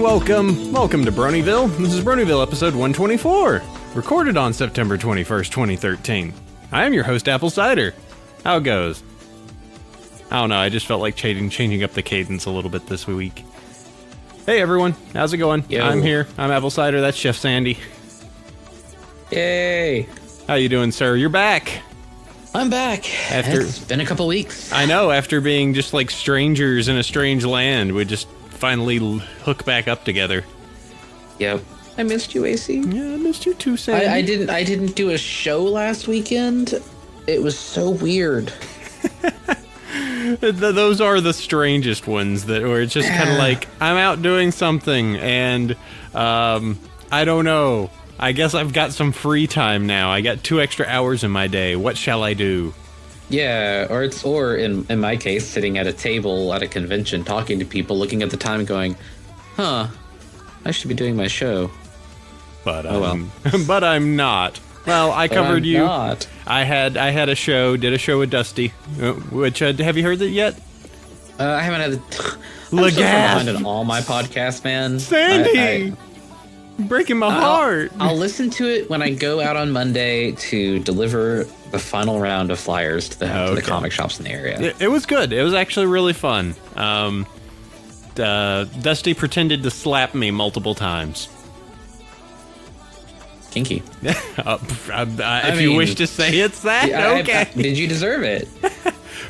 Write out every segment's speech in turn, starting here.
Welcome to Bronyville. This is Bronyville episode 124, recorded on September 21st, 2013. I am your host, Cider. How it goes? I don't know, I just felt like changing up the cadence a little bit this week. Hey everyone, how's it going? Yo. I'm here, I'm Cider, that's Chef Sandy. Yay! How you doing, sir? You're back! I'm back. It's been a couple weeks. I know, after being just like strangers in a strange land, we just finally hook back up together. Yep. I missed you, AC. Yeah, I missed you too, Sandy. I didn't do a show last weekend. It was so weird. Those are the strangest ones where it's just kind of like, I'm out doing something and I don't know. I guess I've got some free time now. I got 2 extra hours in my day. What shall I do? Yeah, or in my case, sitting at a table at a convention, talking to people, looking at the time and going, huh, I should be doing my show. But but I'm not. Well, I covered you. Not. I had a show, did a show with Dusty, which, have you heard it yet? I haven't had I'm so far behind on all my podcasts, man. Sandy! Breaking my heart. I'll listen to it when I go out on Monday to deliver the final round of flyers to the comic shops in the area. It was good. It was actually really fun. Dusty pretended to slap me multiple times. Kinky. If you wish to say it's that, okay. Did you deserve it?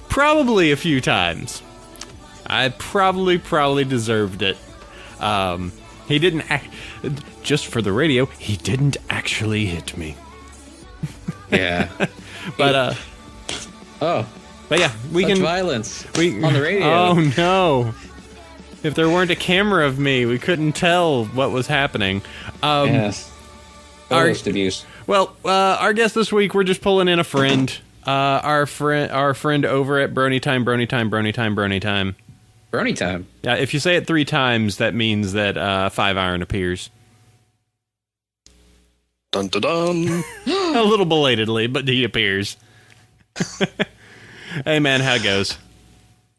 Probably a few times. I probably deserved it. He didn't just for the radio, he didn't actually hit me. Yeah. But yeah, we Such can violence on the radio. Oh no. If there weren't a camera of me, we couldn't tell what was happening. Yes. Ghost abuse. Well, our guest this week, we're just pulling in a friend. Our friend over at Bronytime. Bronytime. Yeah, if you say it 3 times, that means that 5 Iron appears. Dun dun dun. A little belatedly, but he appears. Hey man, how it goes?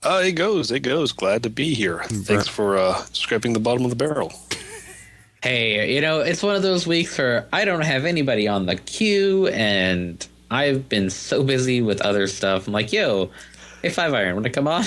It goes. Glad to be here. Thanks for scraping the bottom of the barrel. Hey, it's one of those weeks where I don't have anybody on the queue, and I've been so busy with other stuff. I'm like, yo, hey, 5 Iron, want to come on?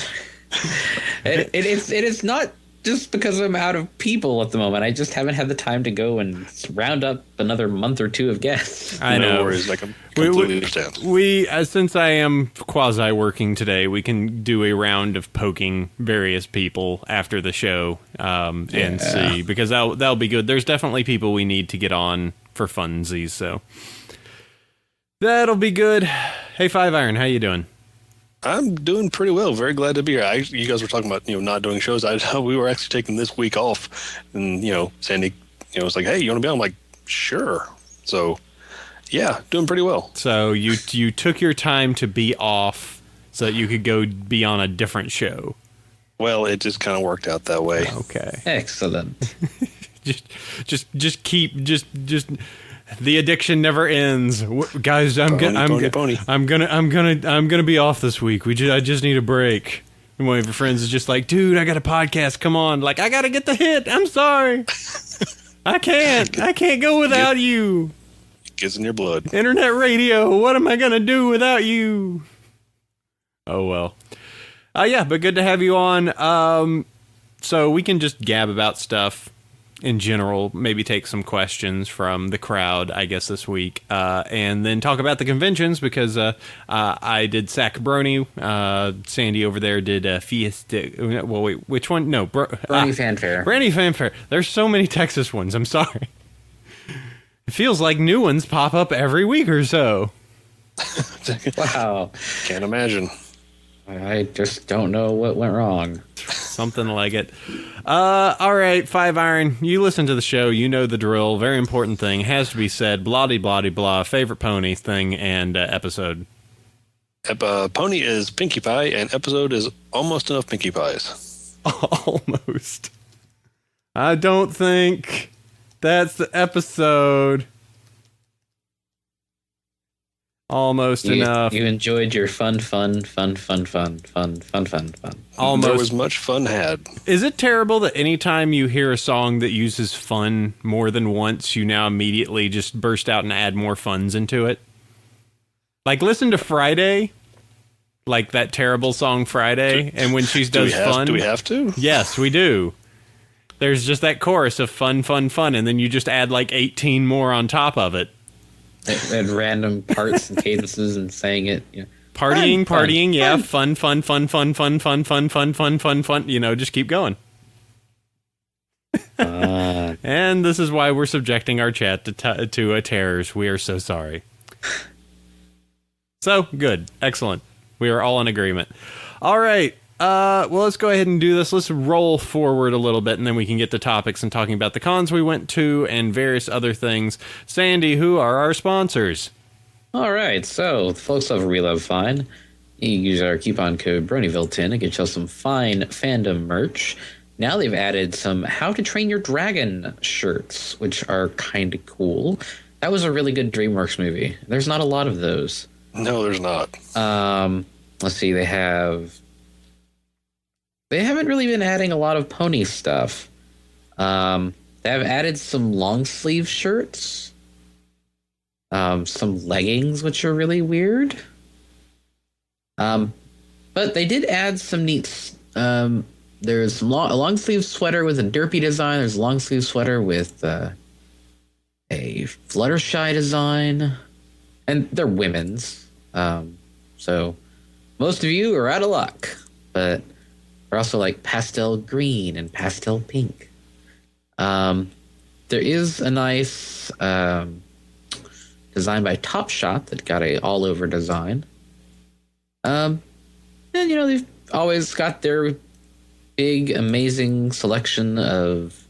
It is not just because I'm out of people at the moment. I just haven't had the time to go and round up another month or 2 of guests. I know. No worries. I completely understand. We since I am quasi-working today, we can do a round of poking various people after the show and see, because that'll be good. There's definitely people we need to get on for funsies, so that'll be good. Hey, 5 Iron, how you doing? I'm doing pretty well. Very glad to be here. You guys were talking about not doing shows. We were actually taking this week off, and Sandy was like, "Hey, you want to be on?" I'm like, "Sure." So yeah, doing pretty well. So you took your time to be off so that you could go be on a different show. Well, it just kind of worked out that way. Okay. Excellent. just keep the addiction never ends, guys. I'm gonna be off this week. I just need a break. And one of your friends is just like, dude, I got a podcast. Come on, like I gotta get the hit. I'm sorry, I can't go without you. It gets in your blood. Internet radio. What am I gonna do without you? Oh well. Yeah, but good to have you on. So we can just gab about stuff in general, maybe take some questions from the crowd, I guess, this week, and then talk about the conventions, because I did Sack Brony, Sandy over there did Fiesta. Well, wait, which one? No, Brony Fanfare. Brony Fanfare. There's so many Texas ones. I'm sorry. It feels like new ones pop up every week or so. Wow. Can't imagine. I just don't know what went wrong. Something like it. All right, 5 Iron, you listen to the show, you know the drill. Very important thing has to be said. Blah-de-blah-de-blah. Favorite pony thing and episode. Pony is Pinkie Pie, and episode is Almost Enough Pinkie Pies. Almost. I don't think that's the episode. Almost enough. You enjoyed your fun. Almost. There was much fun had. Is it terrible that anytime you hear a song that uses fun more than once, you now immediately just burst out and add more funs into it? Like, listen to Friday, like that terrible song Friday, and when she does fun. Do we have to? Yes, we do. There's just that chorus of fun, and then you just add like 18 more on top of it. At random parts and cadences and saying it. You know. Partying, yeah. Fun. You know, just keep going. And this is why we're subjecting our chat to a terrors. We are so sorry. So, good. Excellent. We are all in agreement. All right. Well, let's go ahead and do this. Let's roll forward a little bit, and then we can get to topics and talking about the cons we went to and various other things. Sandy, who are our sponsors? All right, so the folks over We Love Fine, you use our coupon code Bronyville10 to get yourself some fine fandom merch. Now they've added some How to Train Your Dragon shirts, which are kind of cool. That was a really good DreamWorks movie. There's not a lot of those. No, there's not. Let's see, they haven't really been adding a lot of pony stuff. They have added some long sleeve shirts. Some leggings, which are really weird. But they did add some neat. There's some a long sleeve sweater with a derpy design. There's a long sleeve sweater with a Fluttershy design, and they're women's. So most of you are out of luck, but they're also like pastel green and pastel pink. There is a nice design by Top Shot that got a all over design. And you know, they've always got their big amazing selection of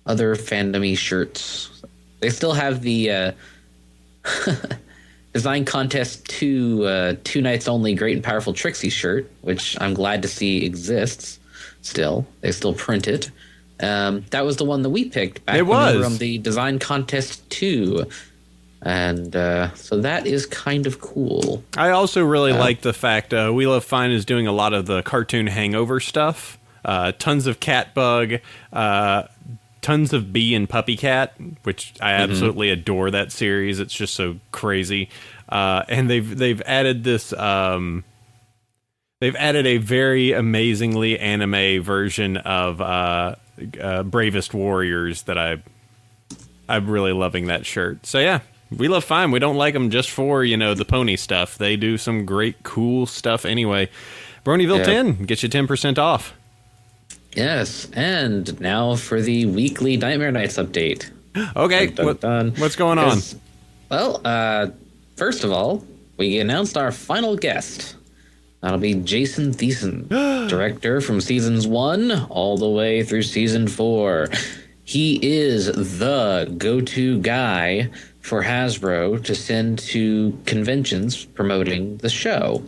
other fandom-y shirts. They still have the design contest 2 nights only Great and Powerful Trixie shirt, which I'm glad to see exists still. They still print it. That was the one that we picked back when we were on the design contest 2. And so that is kind of cool. I also really like the fact We Love Fine is doing a lot of the cartoon hangover stuff. Tons of Catbug, tons of Bee and Puppy Cat, which I absolutely adore that series. It's just so crazy. And they've added this. They've added a very amazingly anime version of Bravest Warriors that I'm really loving that shirt. So yeah. We Love Fine. We don't like them just for, you know, the pony stuff. They do some great, cool stuff anyway. Bronyville 10 gets you 10% off. Yes, and now for the weekly Nightmare Nights update. Okay, what's going on? Well, first of all, we announced our final guest. That'll be Jason Thiessen, director from seasons 1 all the way through season 4. He is the go-to guy for Hasbro to send to conventions promoting the show.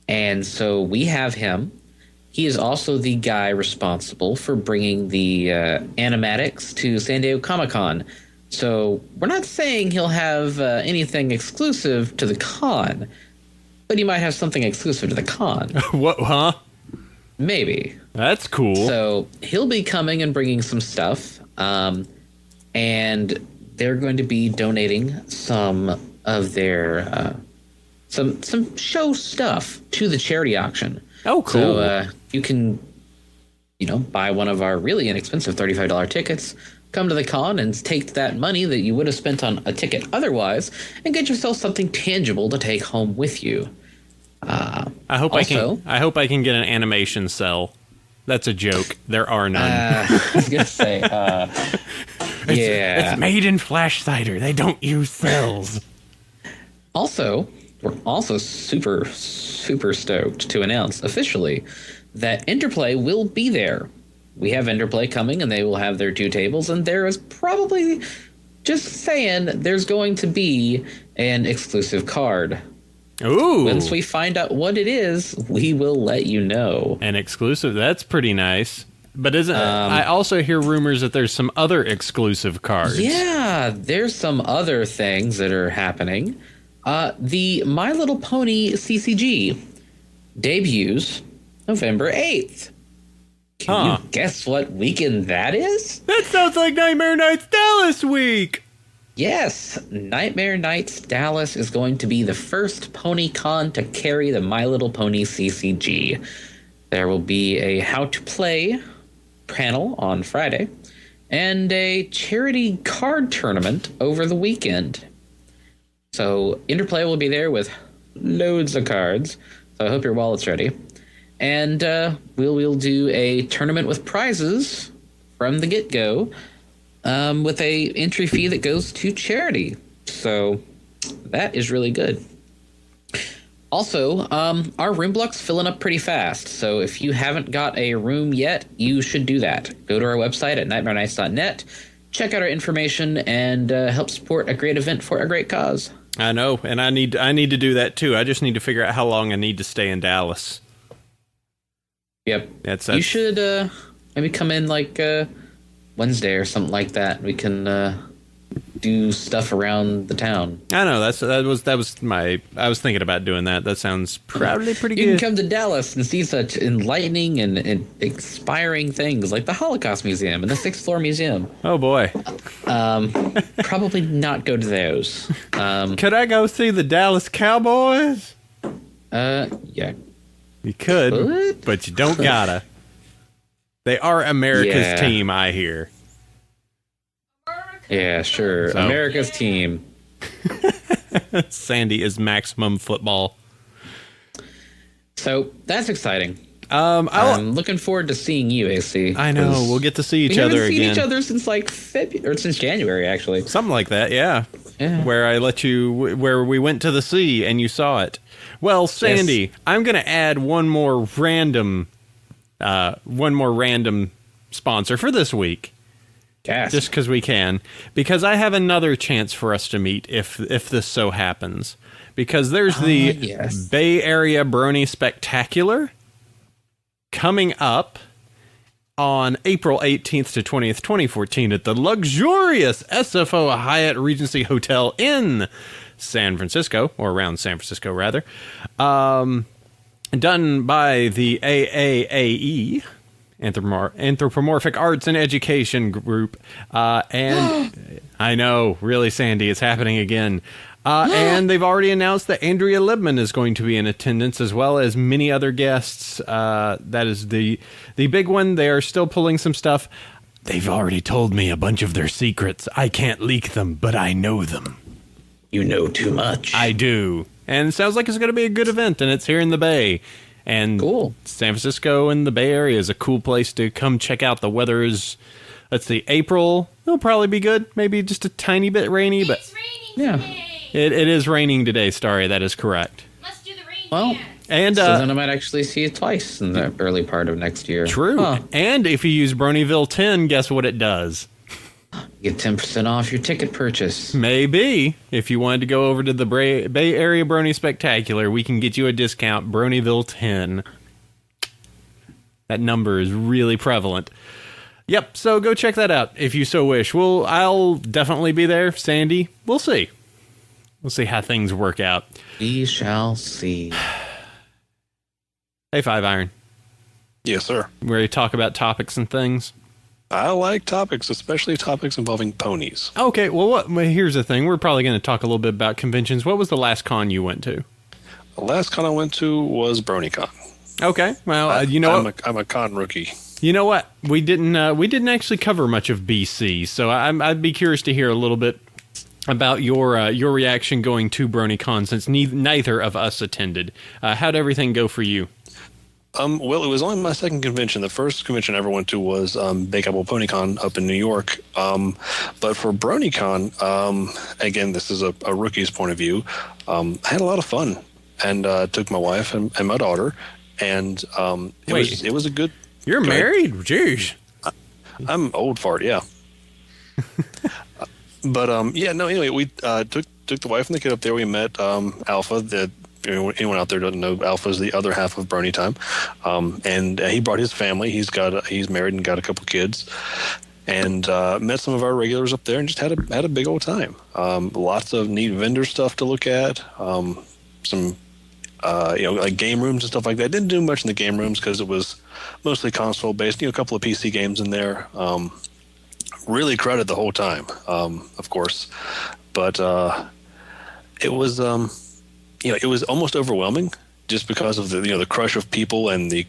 And so we have him. He is also the guy responsible for bringing the animatics to San Diego Comic-Con. So we're not saying he'll have anything exclusive to the con, but he might have something exclusive to the con. What, huh? Maybe. That's cool. So he'll be coming and bringing some stuff. And they're going to be donating some of their some show stuff to the charity auction. Oh, cool. So you can, you know, buy one of our really inexpensive $35 tickets, come to the con and take that money that you would have spent on a ticket otherwise and get yourself something tangible to take home with you. I hope I can get an animation cell. That's a joke. There are none. I was going to say, It's made in Flash Cider. They don't use cells. Also, we're also super, super stoked to announce officially that Interplay will be there. We have Interplay coming, and they will have their 2 tables, and there is probably, just saying, there's going to be an exclusive card. Ooh. Once we find out what it is, we will let you know. An exclusive? That's pretty nice. But isn't I also hear rumors that there's some other exclusive cards. Yeah, there's some other things that are happening. The My Little Pony CCG debuts November 8th. Can you guess what weekend that is? That sounds like Nightmare Nights Dallas week. Yes, Nightmare Nights Dallas is going to be the first PonyCon to carry the My Little Pony CCG. There will be a How to Play panel on Friday and a charity card tournament over the weekend. So Interplay will be there with loads of cards. So I hope your wallet's ready. And we'll do a tournament with prizes from the get-go with a entry fee that goes to charity. So that is really good. Also, our room block's filling up pretty fast. So if you haven't got a room yet, you should do that. Go to our website at nightmarenights.net, check out our information, and help support a great event for a great cause. I know, and I need to do that too. I just need to figure out how long I need to stay in Dallas. Yep. That's You should maybe come in like Wednesday or something like that. We can do stuff around the town. I know that was my. I was thinking about doing that. That sounds probably pretty good. You can come to Dallas and see such enlightening and inspiring things like the Holocaust Museum and the Sixth Floor Museum. Oh boy. Probably not go to those. Could I go see the Dallas Cowboys? Yeah. You could, What? but you don't gotta. They are America's team, I hear. Yeah, sure. So. America's team. Sandy is maximum football. So that's exciting. I'm looking forward to seeing you, AC. I know we'll get to see each other again. We haven't seen each other since like February or since January, actually. Something like that, yeah. Yeah. Where we went to the sea and you saw it. Well, Sandy, yes. I'm going to add one more random sponsor for this week. Yes. Just because we can. Because I have another chance for us to meet if this so happens. Because there's the Bay Area Brony Spectacular coming up on April 18th to 20th, 2014 at the luxurious SFO Hyatt Regency Hotel in San Francisco, or around San Francisco, rather. Done by the AAAE, Anthropomorphic Arts and Education Group. And I know, really, Sandy, it's happening again. And they've already announced that Andrea Libman is going to be in attendance, as well as many other guests. That is the big one. They are still pulling some stuff. They've already told me a bunch of their secrets. I can't leak them, but I know them. You know too much. I do. And it sounds like it's going to be a good event, and it's here in the Bay. And cool. San Francisco and the Bay Area is a cool place to come check out. The weather is, let's see, April. It'll probably be good. Maybe just a tiny bit rainy, but it's raining today. It is raining today, Starry. That is correct. Let's do the rain Well, dance. And so then I might actually see it twice in the early part of next year. True. Huh. And if you use Bronyville 10, guess what it does? Get 10% off your ticket purchase. Maybe. If you wanted to go over to the Bay Area Brony Spectacular, we can get you a discount, Bronyville 10. That number is really prevalent. Yep, so go check that out if you so wish. I'll definitely be there. Sandy, we'll see. We'll see how things work out. We shall see. Hey, Five Iron. Yes, sir. Where you talk about topics and things. I like topics, especially topics involving ponies. Okay, well, here's the thing. We're probably going to talk a little bit about conventions. What was the last con you went to? The last con I went to was BronyCon. Okay, well, you know I'm a con rookie. You know what? We didn't actually cover much of BC, so I'd be curious to hear a little bit about your reaction going to BronyCon since neither of us attended. How'd everything go for you? Well, it was only my second convention. The first convention I ever went to was Big Apple PonyCon up in New York. But for BronyCon, again, this is a rookie's point of view. I had a lot of fun and took my wife and my daughter, and it was a good. You're married? Jeez. I'm old fart, yeah. But anyway, we took the wife and the kid up there. We met Alpha. Anyone out there doesn't know, Alpha's the other half of Bronytime, and he brought his family. He's married and got a couple kids, and met some of our regulars up there and just had a big old time. Lots of neat vendor stuff to look at. Some like game rooms and stuff like that. Didn't do much in the game rooms because it was mostly console based. A couple of PC games in there. Really crowded the whole time, of course, but it was it was almost overwhelming just because of the crush of people and the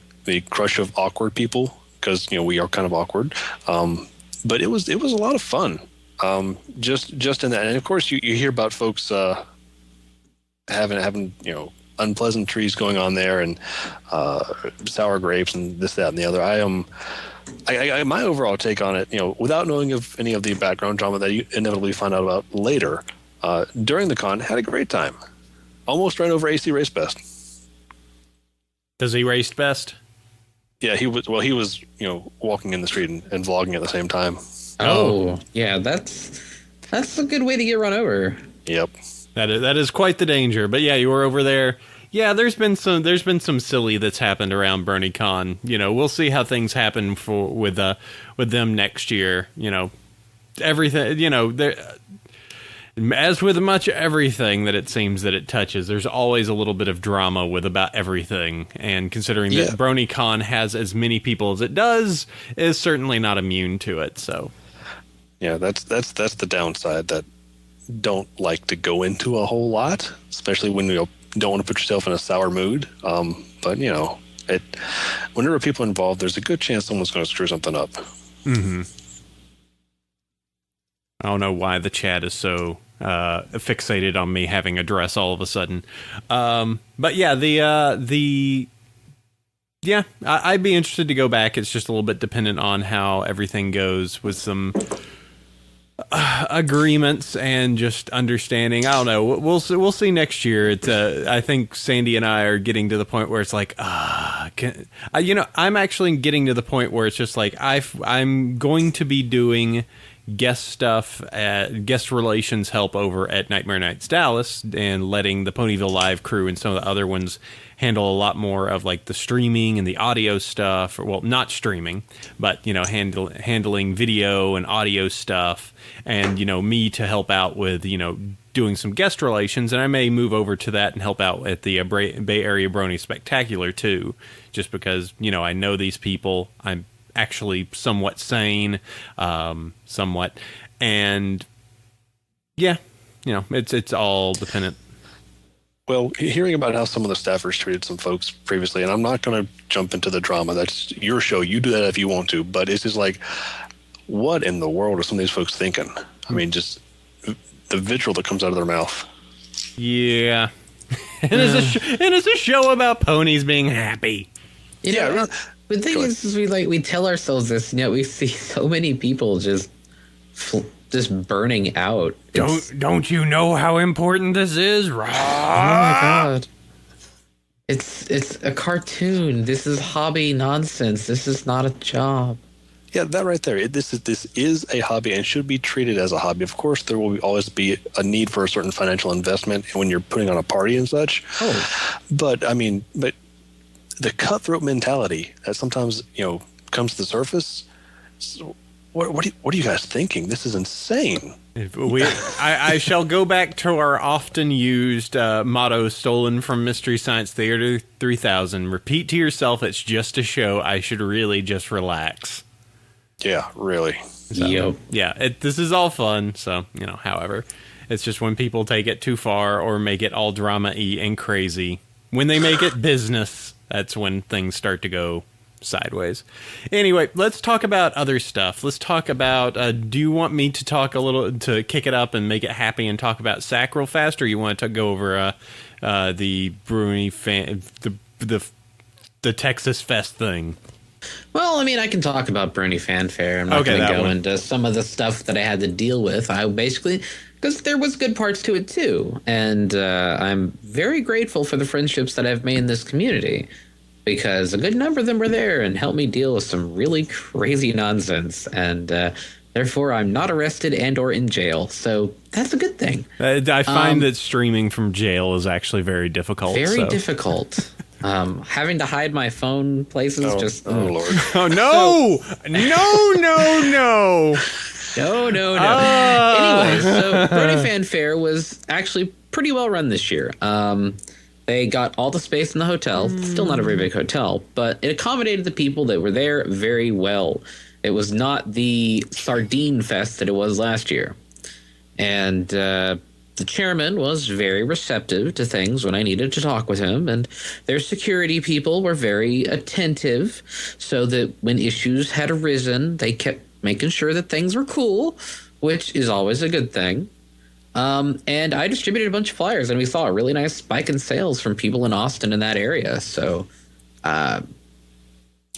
crush of awkward people, because we are kind of awkward. But it was a lot of fun. Just in that, and of course you hear about folks having unpleasant trees going on there, and sour grapes and this, that, and the other. My overall take on it, without knowing of any of the background drama that you inevitably find out about later, during the con, had a great time. Almost ran over AC Race Best. Does he race best? Yeah, he was walking in the street and vlogging at the same time. Oh, yeah, that's a good way to get run over. Yep. That is quite the danger. But yeah, you were over there. Yeah, there's been some silly that's happened around BronyCon. We'll see how things happen with them next year. Everything. As with much everything that it seems that it touches, there's always a little bit of drama with about everything. And considering that BronyCon has as many people as it does, is certainly not immune to it. So, yeah, that's the downside. That don't like to go into a whole lot, especially when you don't want to put yourself in a sour mood. But whenever people are involved, there's a good chance someone's going to screw something up. Mm-hmm. I don't know why the chat is so fixated on me having a dress all of a sudden. But yeah, I'd be interested to go back. It's just a little bit dependent on how everything goes with some agreements and just understanding. I don't know. We'll see next year. It's I think Sandy and I are getting to the point where it's like, I'm actually getting to the point where it's just like I'm going to be doing guest stuff, guest relations help over at Nightmare Nights Dallas, and letting the Ponyville Live crew and some of the other ones handle a lot more of like the streaming and the audio stuff. Well, not streaming, but handling video and audio stuff, and me to help out with doing some guest relations. And I may move over to that and help out at the Bay Area Brony Spectacular too, just because I know these people. I'm actually somewhat sane, somewhat, and it's all dependent. Well, hearing about how some of the staffers treated some folks previously, and I'm not going to jump into the drama. That's your show. You do that if you want to, but it's just like, what in the world are some of these folks thinking? I mean, just the vitriol that comes out of their mouth. Yeah. And it's a show about ponies being happy. The thing is we tell ourselves this, and yet we see so many people just burning out. Don't you know how important this is? Oh my God! It's a cartoon. This is hobby nonsense. This is not a job. Yeah, that right there. This is a hobby and should be treated as a hobby. Of course, there will always be a need for a certain financial investment when you're putting on a party and such. Oh, but the cutthroat mentality that sometimes comes to the surface. What are you guys thinking? This is insane. I shall go back to our often used motto stolen from Mystery Science Theater 3000. Repeat to yourself, it's just a show. I should really just relax. Yeah, really. So, yep. Yeah, this is all fun. So, however, it's just when people take it too far or make it all drama-y and crazy. When they make it business, that's when things start to go sideways. Anyway, let's talk about other stuff. Let's talk about, do you want me to talk a little, to kick it up and make it happy and talk about SAC real fast, or you want to go over the Brony the Texas Fest thing? Well, I can talk about Brony Fanfare. I'm not going to go into some of the stuff that I had to deal with. I basically, because there was good parts to it too. And I'm very grateful for the friendships that I've made in this community, because a good number of them were there and helped me deal with some really crazy nonsense. And therefore, I'm not arrested and or in jail. So that's a good thing. I find that streaming from jail is actually very difficult. Very difficult. Having to hide my phone places Lord. Oh, no! No. No. Anyways, so Brony Fanfare was actually pretty well run this year. They got all the space in the hotel. Still not a very big hotel, but it accommodated the people that were there very well. It was not the sardine fest that it was last year. And the chairman was very receptive to things when I needed to talk with him, and their security people were very attentive so that when issues had arisen, they kept making sure that things were cool, which is always a good thing. And I distributed a bunch of flyers, and we saw a really nice spike in sales from people in Austin in that area. So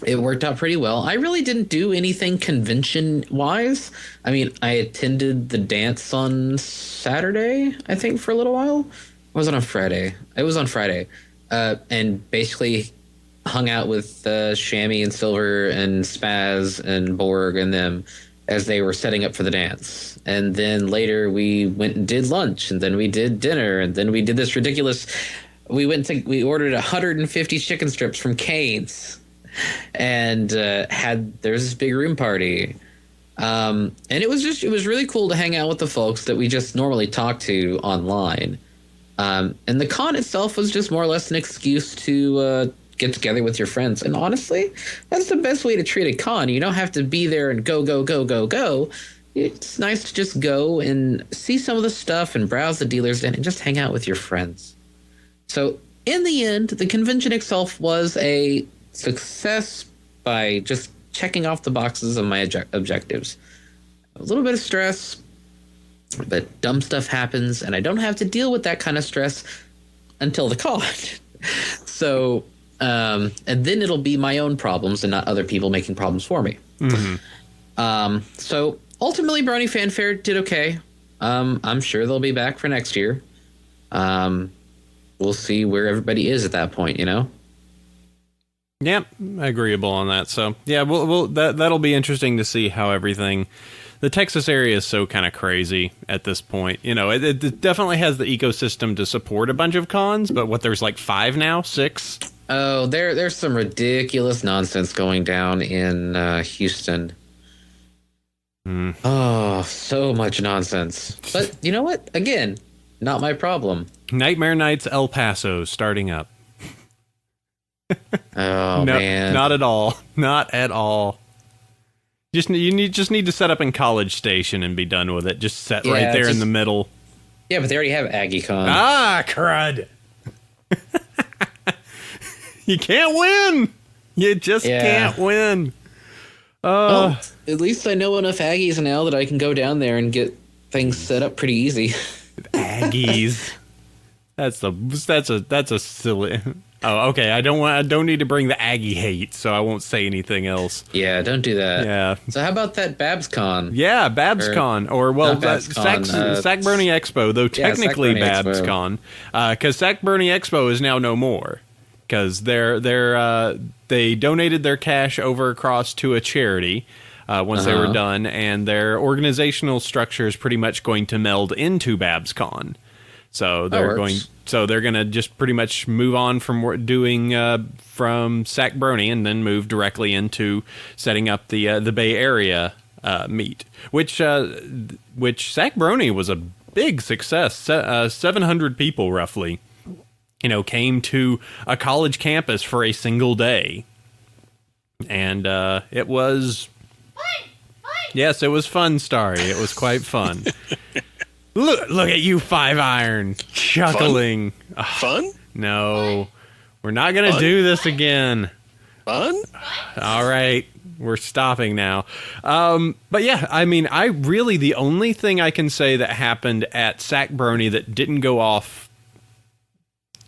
it worked out pretty well. I really didn't do anything convention-wise. I mean, I attended the dance on Saturday, I think, for a little while. Or was it on Friday? It was on Friday. And basically hung out with Shammy and Silver and Spaz and Borg and them as they were setting up for the dance. And then later we went and did lunch, and then we did dinner, and then we did this ridiculous... We ordered 150 chicken strips from Cane's. And there's this big room party, and it was really cool to hang out with the folks that we just normally talk to online, and the con itself was just more or less an excuse to get together with your friends. And honestly, that's the best way to treat a con. You don't have to be there and go. It's nice to just go and see some of the stuff and browse the dealers and just hang out with your friends. So in the end, the convention itself was a success by just checking off the boxes of my objectives. A little bit of stress, but dumb stuff happens, and I don't have to deal with that kind of stress until the con. So, and then it'll be my own problems and not other people making problems for me. Mm-hmm. So ultimately, Brony Fanfare did okay. I'm sure they'll be back for next year. We'll see where everybody is at that point, you know? Yep, agreeable on that. So, yeah, that'll be interesting to see how everything... The Texas area is so kind of crazy at this point. You know, it definitely has the ecosystem to support a bunch of cons, but there's like 5 now? 6? Oh, there's some ridiculous nonsense going down in Houston. Oh, so much nonsense. But you know what? Again, not my problem. Nightmare Nights El Paso starting up. Oh, no, man. Not at all. Not at all. You just need to set up in College Station and be done with it. Just set right there in the middle. Yeah, but they already have AggieCon. Ah, crud. You can't win. You just can't win. Well, at least I know enough Aggies now that I can go down there and get things set up pretty easy. Aggies. That's a silly... Oh, okay. I don't need to bring the Aggie hate, so I won't say anything else. Yeah, don't do that. Yeah. So how about that BabsCon? Yeah, BabsCon, Sac Brony Expo, though technically BabsCon, because Sac Brony Expo is now no more, because they donated their cash over across to a charity once they were done, and their organizational structure is pretty much going to meld into BabsCon. So they're going to just pretty much move on from doing from Sac Brony and then move directly into setting up the Bay Area meet, which Sac Brony was a big success. 700 people roughly, came to a college campus for a single day, and it was yes, it was fun, Starry. It was quite fun. Look at you, 5-Iron, chuckling. Fun? No, we're not going to do this again. Fun? All right, we're stopping now. But yeah, I mean, the only thing I can say that happened at Sac Brony that didn't go off,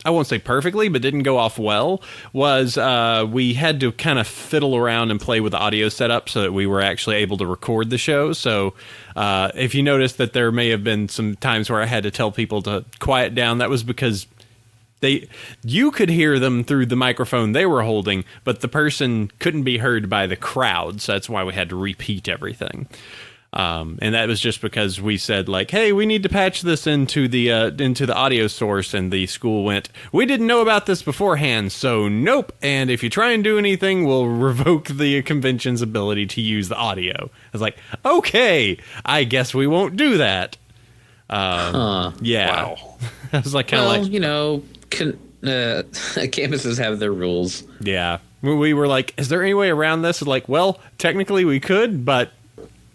I won't say perfectly, but didn't go off well, was we had to kind of fiddle around and play with the audio setup so that we were actually able to record the show. So if you notice that there may have been some times where I had to tell people to quiet down, that was because you could hear them through the microphone they were holding, but the person couldn't be heard by the crowd. So that's why we had to repeat everything. And that was just because we said, like, hey, we need to patch this into the audio source, and the school went, we didn't know about this beforehand, so nope. And if you try and do anything, we'll revoke the convention's ability to use the audio. I was like, okay, I guess we won't do that. Yeah. Wow. I was like, kind of like, you know, campuses have their rules. Yeah. We were like, is there any way around this? Like, well, technically we could, but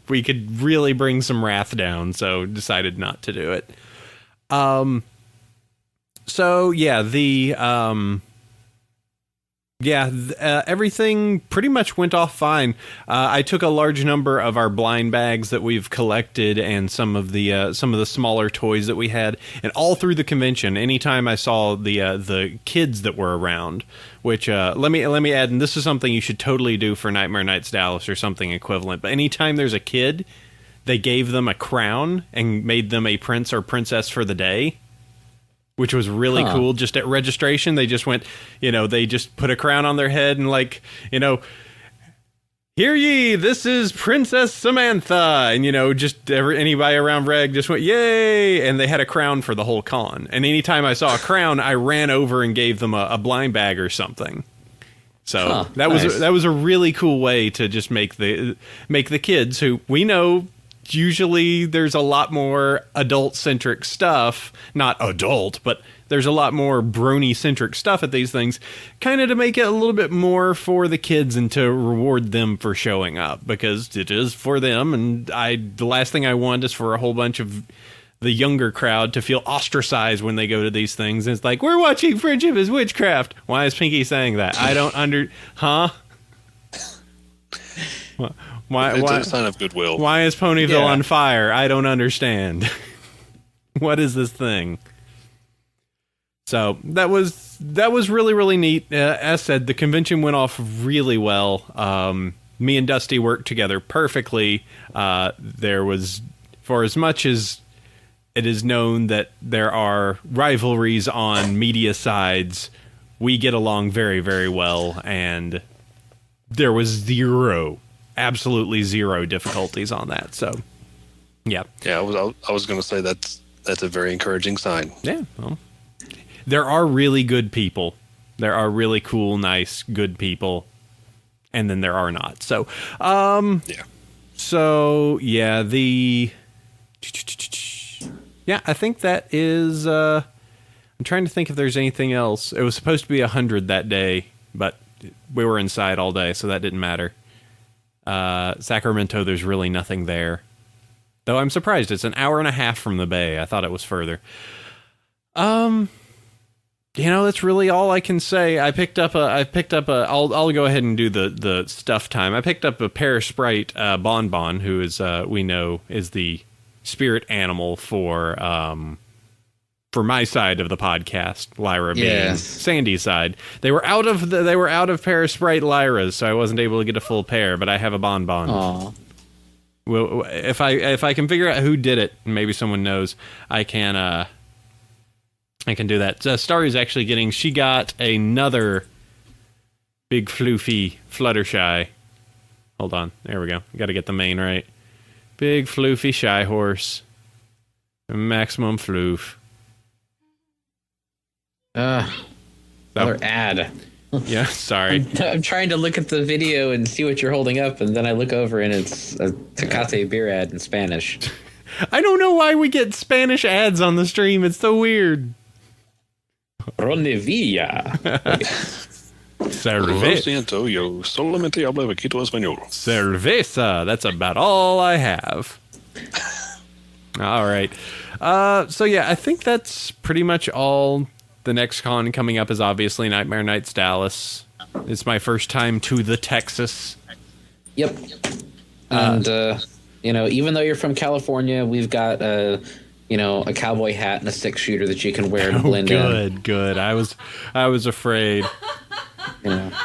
we could really bring some wrath down, so decided not to do it. So yeah, everything pretty much went off fine. I took a large number of our blind bags that we've collected and some of the smaller toys that we had, and all through the convention, anytime I saw the kids that were around, which let me add, and this is something you should totally do for Nightmare Nights Dallas or something equivalent. But anytime there's a kid, they gave them a crown and made them a prince or princess for the day, which was really cool. Just at registration, they just went, they just put a crown on their head and like, hear ye, this is Princess Samantha. And, just anybody around Reg just went, yay. And they had a crown for the whole con. And anytime I saw a crown, I ran over and gave them a blind bag or something. So that was a really cool way to just make the kids, who we know usually there's a lot more adult-centric stuff. Not adult, but there's a lot more Brony-centric stuff at these things, kind of to make it a little bit more for the kids and to reward them for showing up, because it is for them. And the last thing I want is for a whole bunch of the younger crowd to feel ostracized when they go to these things. And it's like, we're watching Friendship is Witchcraft. Why is Pinky saying that? I don't Why, it's a sign of goodwill. Why is Ponyville on fire? I don't understand. What is this thing? So that was really, really neat. As said, the convention went off really well. Me and Dusty worked together perfectly. There was, for as much as it is known that there are rivalries on media sides, we get along very, very well, and there was absolutely zero difficulties on that. So, yeah. Yeah, I was going to say that's a very encouraging sign. Yeah, well, there are really good people. There are really cool, nice, good people, and then there are not. So, yeah. So, yeah, I think that is, I'm trying to think if there's anything else. It was supposed to be 100 that day, but we were inside all day, so that didn't matter. Sacramento, there's really nothing there. Though I'm surprised, it's an hour and a half from the Bay. I thought it was further. That's really all I can say. I'll go ahead and do the stuff time. I picked up a Pear Sprite Bonbon, who is we know is the spirit animal for my side of the podcast, Lyra being Sandy's side. They were out of Pear Sprite Lyra's, so I wasn't able to get a full pair, but I have a Bonbon. Aww. Well, if I can figure out who did it, maybe someone knows, I can do that. Starry's actually she got another big floofy Fluttershy. Hold on, there we go. Got to get the mane right. Big floofy shy horse. Maximum floof. Another ad. Yeah, sorry. I'm trying to look at the video and see what you're holding up, and then I look over and it's a Tecate beer ad in Spanish. I don't know why we get Spanish ads on the stream. It's so weird. Bronyville. Siento, yo solamente hablo poquito español. Cerveza. That's about all I have. All right. So yeah, I think that's pretty much all. The next con coming up is obviously Nightmare Nights Dallas. It's my first time to the Texas. Yep. And even though you're from California, we've got a cowboy hat and a 6-shooter that you can wear to blend in. Good. I was afraid.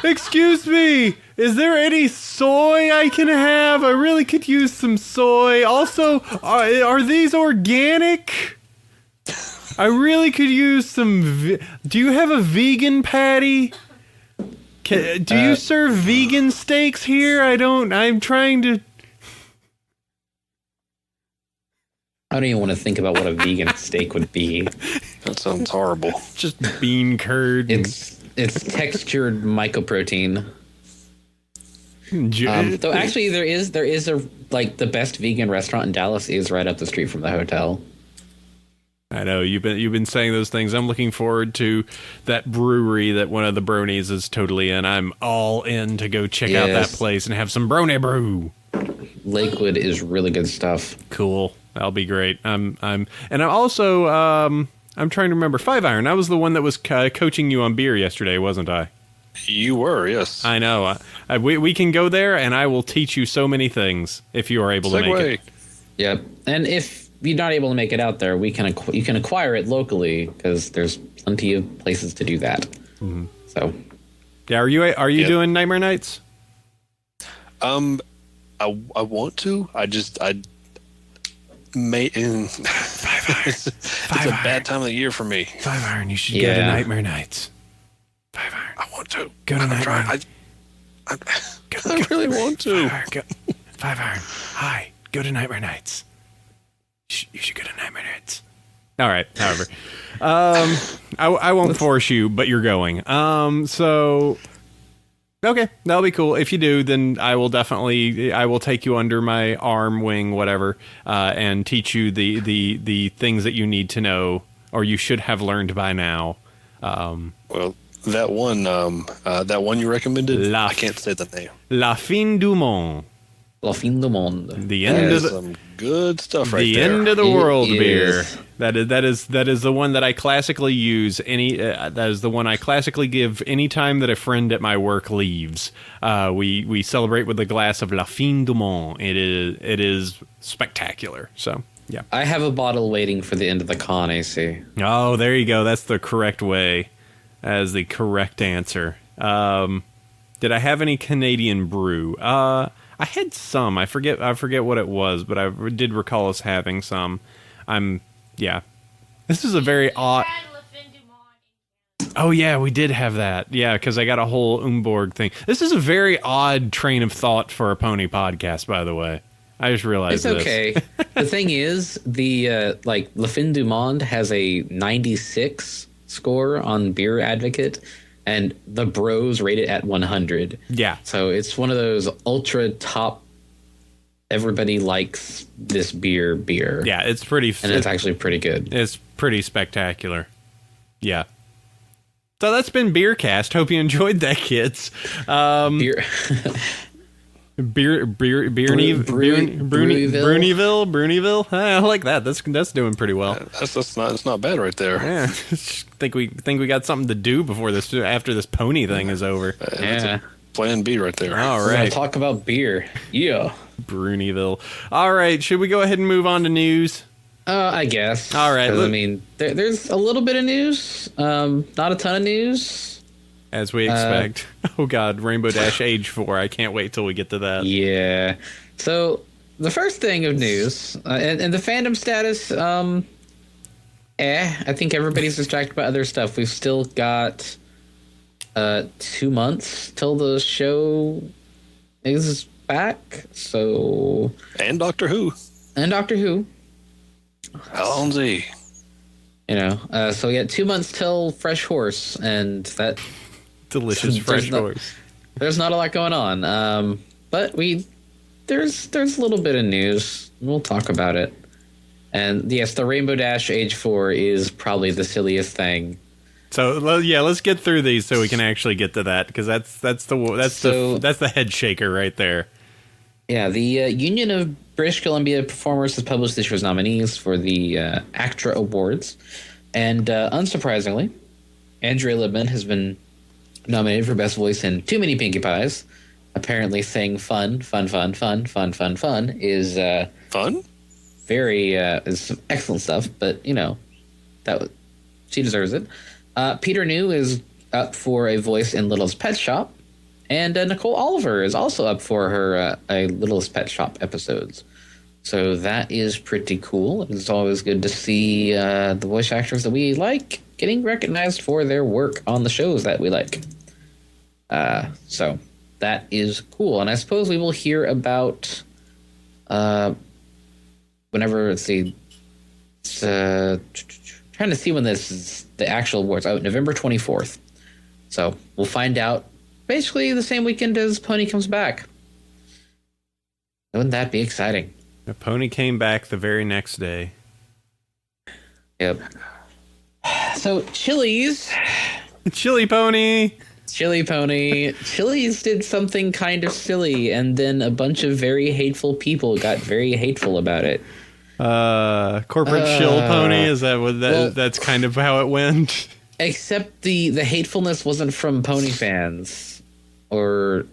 Excuse me, is there any soy I can have? I really could use some soy. Also, are these organic? I really could use some. Do you have a vegan patty? Do you serve vegan steaks here? I'm trying to. don't even want to think about what a vegan steak would be. That sounds horrible. Just bean curd. It's textured mycoprotein. Though actually, there is a like the best vegan restaurant in Dallas is right up the street from the hotel. I know you've been saying those things. I'm looking forward to that brewery that one of the Bronies is totally in. I'm all in to go check out that place and have some Brony brew. Lakewood is really good stuff. Cool. That'll be great. I'm also I'm trying to remember 5-Iron. I was the one that was coaching you on beer yesterday, wasn't I? You were, yes. I know. We can go there, and I will teach you so many things if you are able to make it. Yep. And if you're not able to make it out there, you can acquire it locally because there's plenty of places to do that. Mm-hmm. So, yeah. Are you doing Nightmare Nights? I want to. I may. 5-Iron. It's a bad time of the year for me. 5-Iron. You should go to Nightmare Nights. 5-Iron. I want to. Go to Nightmare Nights. I really want to. 5-Iron. Hi. Go to Nightmare Nights. You should go to Nightmare Nights. All right. However, I won't force you, but you're going. So. Okay, that'll be cool. If you do, then I will take you under my arm, wing, whatever, and teach you the things that you need to know, or you should have learned by now. Well, that one you recommended, I can't say the name. La Fin du Monde. La Fin du Monde. The end of some good stuff right there. The end of the world beer. That is the one that I classically use. That is the one I classically give any time that a friend at my work leaves. We celebrate with a glass of La Fin du Monde. It is spectacular. So yeah, I have a bottle waiting for the end of the con. AC. Oh, there you go. That's the correct way. That is the correct answer. Did I have any Canadian brew? I had some. I forget what it was, but I did recall us having some. Yeah. This is a very odd. Oh yeah, we did have that. Yeah, because I got a whole Umborg thing. This is a very odd train of thought for a pony podcast, by the way. I just realized it's okay. The thing is, the La Fin du Monde has a 96 score on Beer Advocate, and the Bros rate it at 100. Yeah. So it's one of those ultra top. Everybody likes this beer. Yeah, it's pretty. And it's actually pretty good. It's pretty spectacular. Yeah. So that's been Beercast. Hope you enjoyed that, kids. Beer. Bronyville. I like that. That's doing pretty well. That's not bad right there. Yeah. think we got something to do after this pony thing is over. Yeah. Plan B right there. All We're right. gonna talk about beer. Yeah. Bronyville. All right. Should we go ahead and move on to news? I guess. All right. I mean, there's a little bit of news. Not a ton of news. As we expect. Oh, God. Rainbow Dash Age 4. I can't wait till we get to that. Yeah. So, the first thing of news, and the fandom status, I think everybody's distracted by other stuff. We've still got 2 months till the show is back. So. And Doctor Who. Alonzi. So we got 2 months till Fresh Horse, and that delicious fresh horse. There's not a lot going on, but there's a little bit of news. We'll talk about it. And yes, the Rainbow Dash Age 4 is probably the silliest thing. So yeah, let's get through these so we can actually get to that, because that's the head shaker right there. Yeah, the Union of British Columbia Performers has published this year's nominees for the ACTRA Awards. And unsurprisingly, Andrea Libman has been nominated for Best Voice in Too Many Pinkie Pies. Apparently saying fun is fun? Very is excellent stuff, but she deserves it. Peter New is up for a voice in Littlest Pet Shop. And Nicole Oliver is also up for her a Littlest Pet Shop episodes. So that is pretty cool. It's always good to see the voice actors that we like getting recognized for their work on the shows that we like. So that is cool. And I suppose we will hear about whenever, trying to see when this is the actual awards. Oh, November 24th. So we'll find out basically the same weekend as Pony comes back. Wouldn't that be exciting? The Pony came back the very next day. Yep. So Chili's. Chili Pony. Chili Pony. Chili's did something kind of silly, and then a bunch of very hateful people got very hateful about it. Corporate shill pony, is that what that? Well, that's kind of how it went. Except the hatefulness wasn't from pony fans or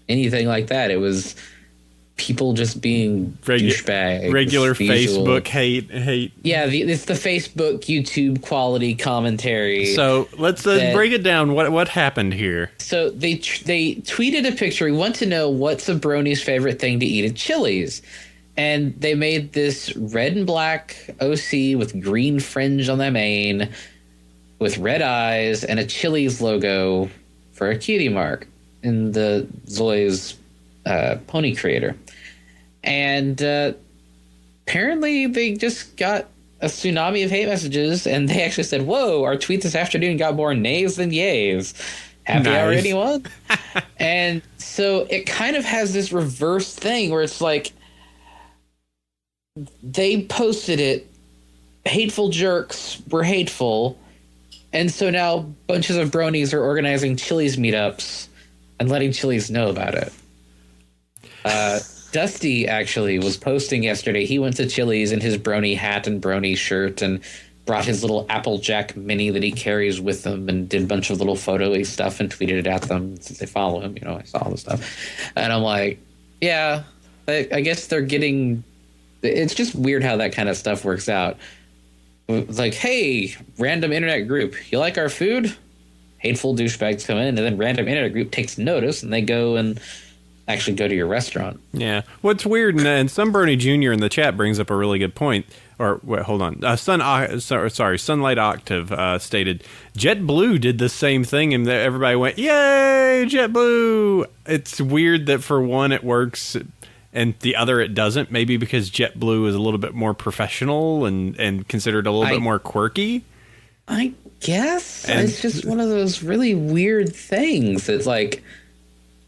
anything like that. It was people just being douchebags. Regular Facebook hate. Yeah, it's the Facebook, YouTube quality commentary. So let's break it down. What happened here? So they tweeted a picture. We want to know what's a Brony's favorite thing to eat at Chili's. And they made this red and black OC with green fringe on the mane, with red eyes, and a Chili's logo for a cutie mark in the Zoe's pony creator. And apparently they just got a tsunami of hate messages, and they actually said, whoa, our tweet this afternoon got more nays than yays. Happy hour, anyone? And so it kind of has this reverse thing where it's like, they posted it, hateful jerks were hateful, and so now bunches of bronies are organizing Chili's meetups and letting Chili's know about it. Dusty actually was posting yesterday. He went to Chili's in his Brony hat and Brony shirt and brought his little Applejack mini that he carries with him and did a bunch of little photo-y stuff and tweeted it at them since they follow him. I saw all this stuff. And I'm like, yeah, I guess they're getting... It's just weird how that kind of stuff works out. It's like, hey, random internet group, you like our food? Hateful douchebags come in, and then random internet group takes notice, and they go and actually go to your restaurant. Yeah. What's weird, and some Brony Jr. in the chat brings up a really good point. Or, wait, hold on. Sunlight Octave stated, JetBlue did the same thing, and everybody went, yay, JetBlue! It's weird that for one it works... and the other it doesn't, maybe because JetBlue is a little bit more professional and considered a little bit more quirky. I guess. It's just one of those really weird things. It's like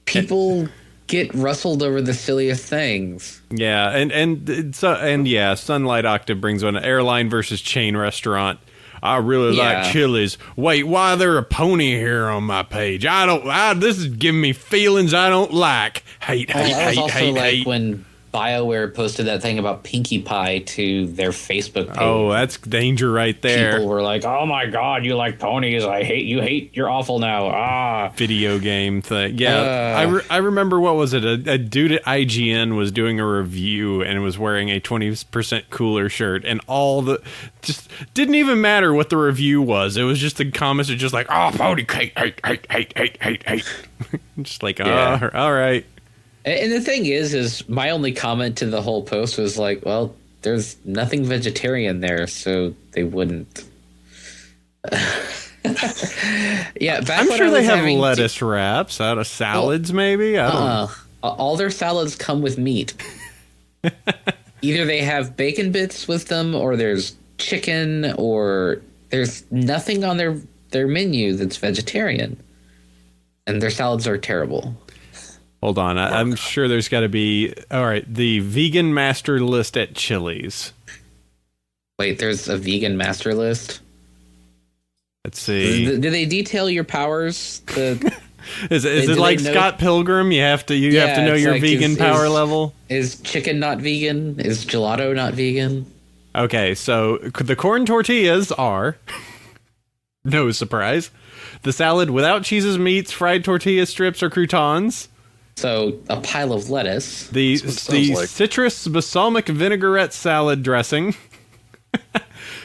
people get rustled over the silliest things. Yeah, and yeah, Sunlight Octave brings on an airline versus chain restaurant. I really like Chili's. Wait, why there a pony here on my page? This is giving me feelings I don't like. Hate. When BioWare posted that thing about Pinkie Pie to their Facebook page. Oh, that's danger right there. People were like, oh my God, you like ponies. I hate you. You're awful now. Video game thing. Yeah. I remember, what was it? A dude at IGN was doing a review and was wearing a 20% cooler shirt, and just didn't even matter what the review was. It was just the comments are just like, pony hate. Just like, all right. And the thing is my only comment to the whole post was like, well, there's nothing vegetarian there, so they wouldn't. Yeah, I'm sure they have lettuce wraps out of salads, maybe. I don't know. All their salads come with meat. Either they have bacon bits with them, or there's chicken, or there's nothing on their menu that's vegetarian. And their salads are terrible. Hold on, I'm sure there's got to be... All right, the vegan master list at Chili's. Wait, there's a vegan master list? Let's see. Do they detail your powers? Is it like Scott Pilgrim? You have to know your vegan power level? Is chicken not vegan? Is gelato not vegan? Okay, so the corn tortillas are... no surprise. The salad without cheeses, meats, fried tortilla strips, or croutons. So a pile of lettuce. The citrus balsamic vinaigrette salad dressing.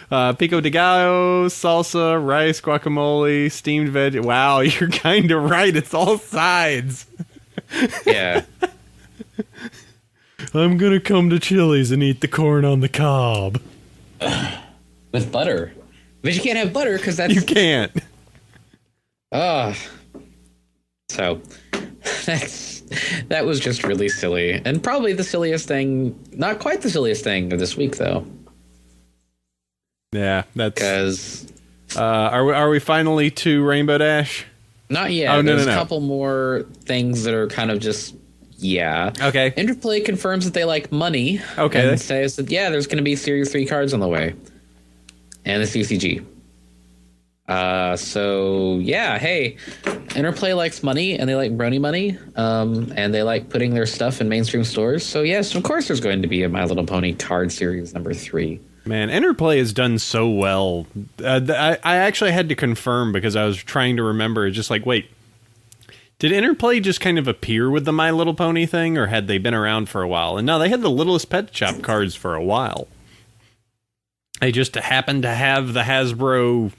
Pico de gallo, salsa, rice, guacamole, steamed veg. Wow, you're kind of right. It's all sides. Yeah. I'm going to come to Chili's and eat the corn on the cob. With butter. But you can't have butter because that's... You can't. So, that was just really silly. And probably the silliest thing... Not quite the silliest thing of this week, though. Yeah, that's. Because Are we finally to Rainbow Dash? not yet. Oh, no, There's no, a no. couple more things that are kind of just Okay. Interplay confirms that they like money. Okay. And says that there's going to be Series 3 cards on the way, and the CCG. Hey, Interplay likes money, and they like Brony money, and they like putting their stuff in mainstream stores. So yes, of course, there's going to be a My Little Pony card series number 3. Man, Interplay has done so well. I actually had to confirm because I was trying to remember. Just like, wait, did Interplay just kind of appear with the My Little Pony thing, or had they been around for a while? And no, they had the Littlest Pet Shop cards for a while. They just happened to have the Hasbro,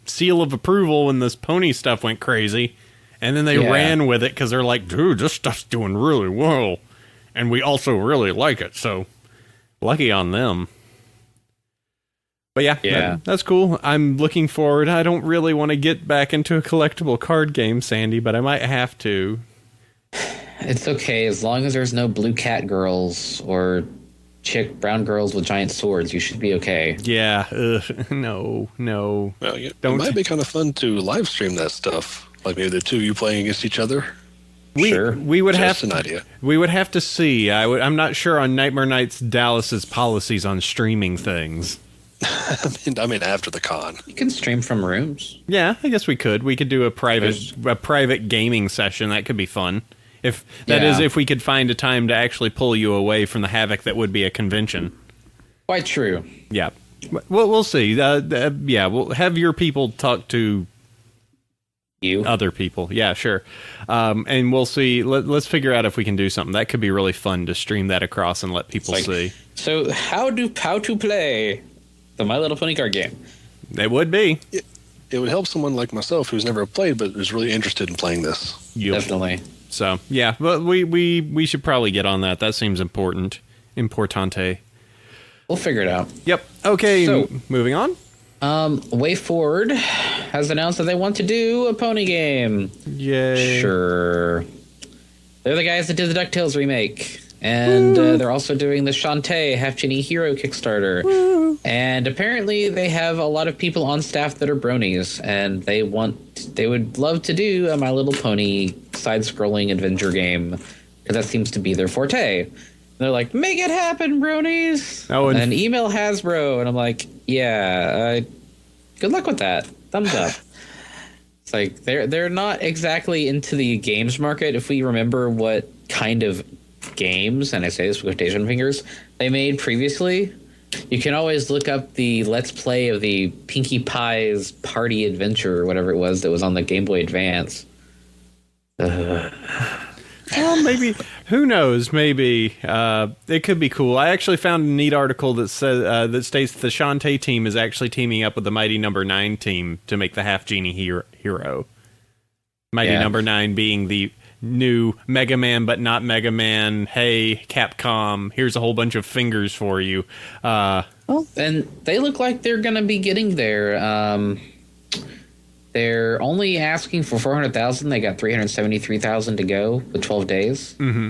seal of approval when this pony stuff went crazy. And then they ran with it because they're like, dude, this stuff's doing really well. And we also really like it, so lucky on them. But yeah, that's cool. I'm looking forward. I don't really want to get back into a collectible card game, Sandy, but I might have to. It's okay as long as there's no blue cat girls or brown girls with giant swords. You should be okay. Yeah, no. Well, it might be kind of fun to live stream that stuff. Like maybe the two of you playing against each other. We would Just have an idea. We would have to see. I'm not sure on Nightmare Nights Dallas's policies on streaming things. I mean, after the con. You can stream from rooms. Yeah, I guess we could. We could do a private gaming session. That could be fun. If we could find a time to actually pull you away from the havoc that would be a convention. Quite true. Yeah. We'll see. We'll have your people talk to you other people. Yeah, sure. And we'll see. Let's figure out if we can do something. That could be really fun to stream that across and let people see. So how to play the My Little Pony card game? It would be. It would help someone like myself who's never played but is really interested in playing this. Definitely. So yeah, but we should probably get on that. That seems important. Importante. We'll figure it out. Yep. Okay. So, moving on. Way Forward has announced that they want to do a pony game. Yay. Sure. They're the guys that did the DuckTales remake. And they're also doing the Shantae Half Genie Hero Kickstarter. Woo. And apparently they have a lot of people on staff that are bronies. And they would love to do a My Little Pony side-scrolling adventure game. Because that seems to be their forte. And they're like, make it happen, bronies. Oh, and email Hasbro. And I'm like, yeah, good luck with that. Thumbs up. It's like, they're not exactly into the games market. If we remember what kind of games, and I say this with quotation fingers, they made previously, you can always look up the Let's Play of the Pinkie Pie's Party Adventure or whatever it was that was on the Game Boy Advance. Well, maybe. Who knows? Maybe it could be cool. I actually found a neat article that says that states the Shantae team is actually teaming up with the Mighty Number 9 team to make the Half Genie hero. Mighty Number 9 being the new Mega Man, but not Mega Man. Hey, Capcom, here's a whole bunch of fingers for you. And they look like they're going to be getting there. They're only asking for 400,000. They got 373,000 to go with 12 days. Mm-hmm.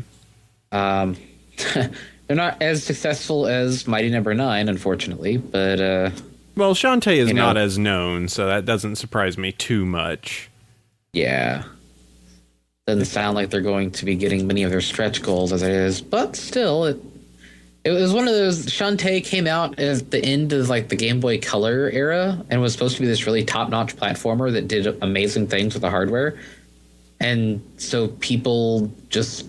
They're not as successful as Mighty Number 9, unfortunately, but well, Shantae is not as known, so that doesn't surprise me too much. Yeah. Doesn't sound like they're going to be getting many of their stretch goals as it is, but still, it was one of those. Shantae came out at the end of like the Game Boy Color era and was supposed to be this really top-notch platformer that did amazing things with the hardware, and so people just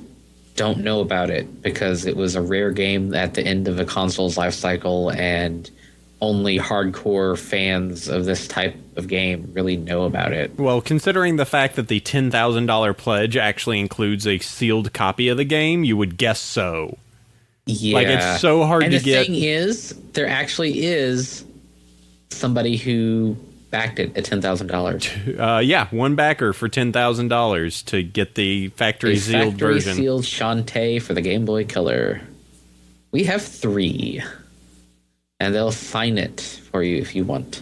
don't know about it because it was a rare game at the end of a console's life cycle, and only hardcore fans of this type of game really know about it. Well, considering the fact that the $10,000 pledge actually includes a sealed copy of the game, you would guess so. Yeah. Like, it's so hard to get. And the thing is, there actually is somebody who backed it at $10,000. Yeah, one backer for $10,000 to get the factory sealed version. Factory sealed Shantae for the Game Boy Color. We have 3. And they'll sign it for you if you want.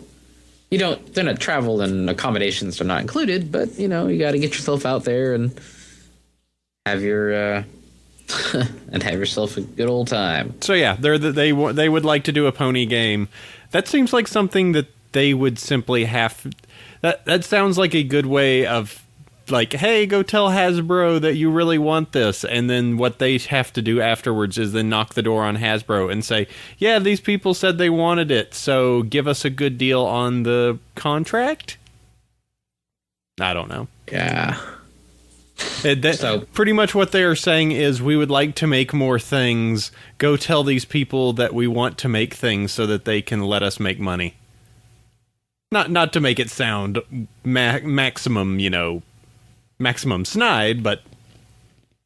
Then a travel and accommodations are not included, but you got to get yourself out there and have your and have yourself a good old time. So yeah, they would like to do a pony game. That seems like something that they would simply have. That sounds like a good way of, like, hey, go tell Hasbro that you really want this, and then what they have to do afterwards is then knock the door on Hasbro and say, yeah, these people said they wanted it, so give us a good deal on the contract? I don't know. Yeah. So pretty much what they are saying is, we would like to make more things. Go tell these people that we want to make things so that they can let us make money. Not to make it sound maximum, maximum snide, but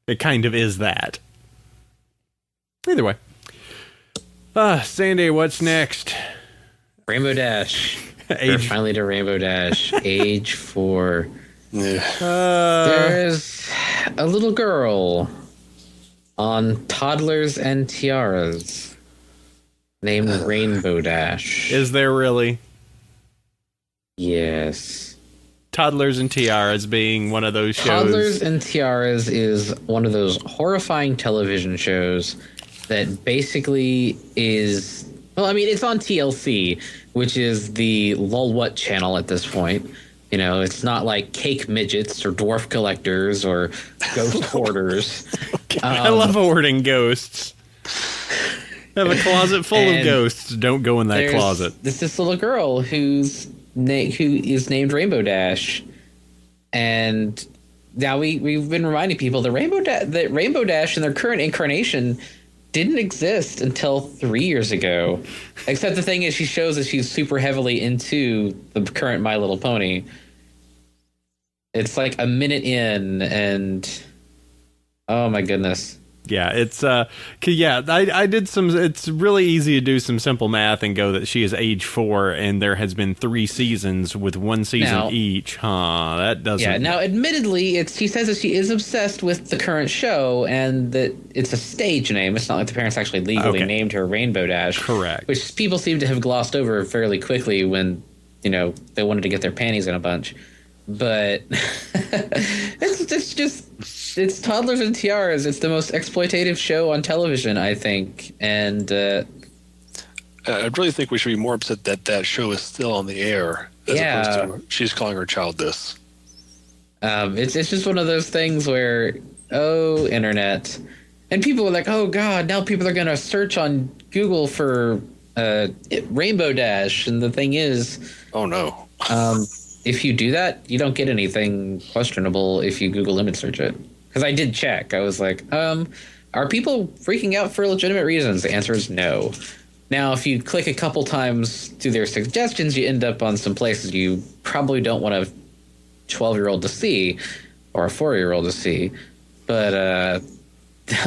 it kind of is that. Either way. Sandy, what's next? Rainbow Dash. We're finally to Rainbow Dash. Age 4. Yeah. There's a little girl on Toddlers and Tiaras named Rainbow Dash. Is there really? Yes. Toddlers and Tiaras being one of those shows. Toddlers and Tiaras is one of those horrifying television shows that basically is... Well, I mean, it's on TLC, which is the lol what channel at this point. It's not like Cake Midgets or Dwarf Collectors or Ghost Hoarders. I love hoarding ghosts. I have a closet full of ghosts. Don't go in that closet. There's this little girl who is named Rainbow Dash, and now we've been reminding people that Rainbow Dash in their current incarnation didn't exist until 3 years ago. Except the thing is, she shows that she's super heavily into the current My Little Pony. It's like a minute in, and oh my goodness. Yeah, it's I did some. It's really easy to do some simple math and go that she is age 4, and there has been 3 seasons with 1 season each. That doesn't. Yeah. Now, admittedly, she says that she is obsessed with the current show, and that it's a stage name. It's not like the parents actually legally named her Rainbow Dash. Correct. Which people seem to have glossed over fairly quickly when they wanted to get their panties in a bunch. But it's Toddlers and Tiaras. It's the most exploitative show on television, I think. And I really think we should be more upset that show is still on the air, as opposed to she's calling her child this. It's just one of those things where, internet. And people are like, oh, God, now people are going to search on Google for Rainbow Dash. And the thing is... Oh, no. If you do that, you don't get anything questionable if you Google image search it. Because I did check. I was like, are people freaking out for legitimate reasons? The answer is no. Now, if you click a couple times through their suggestions, you end up on some places you probably don't want a 12-year-old to see or a 4-year-old to see. But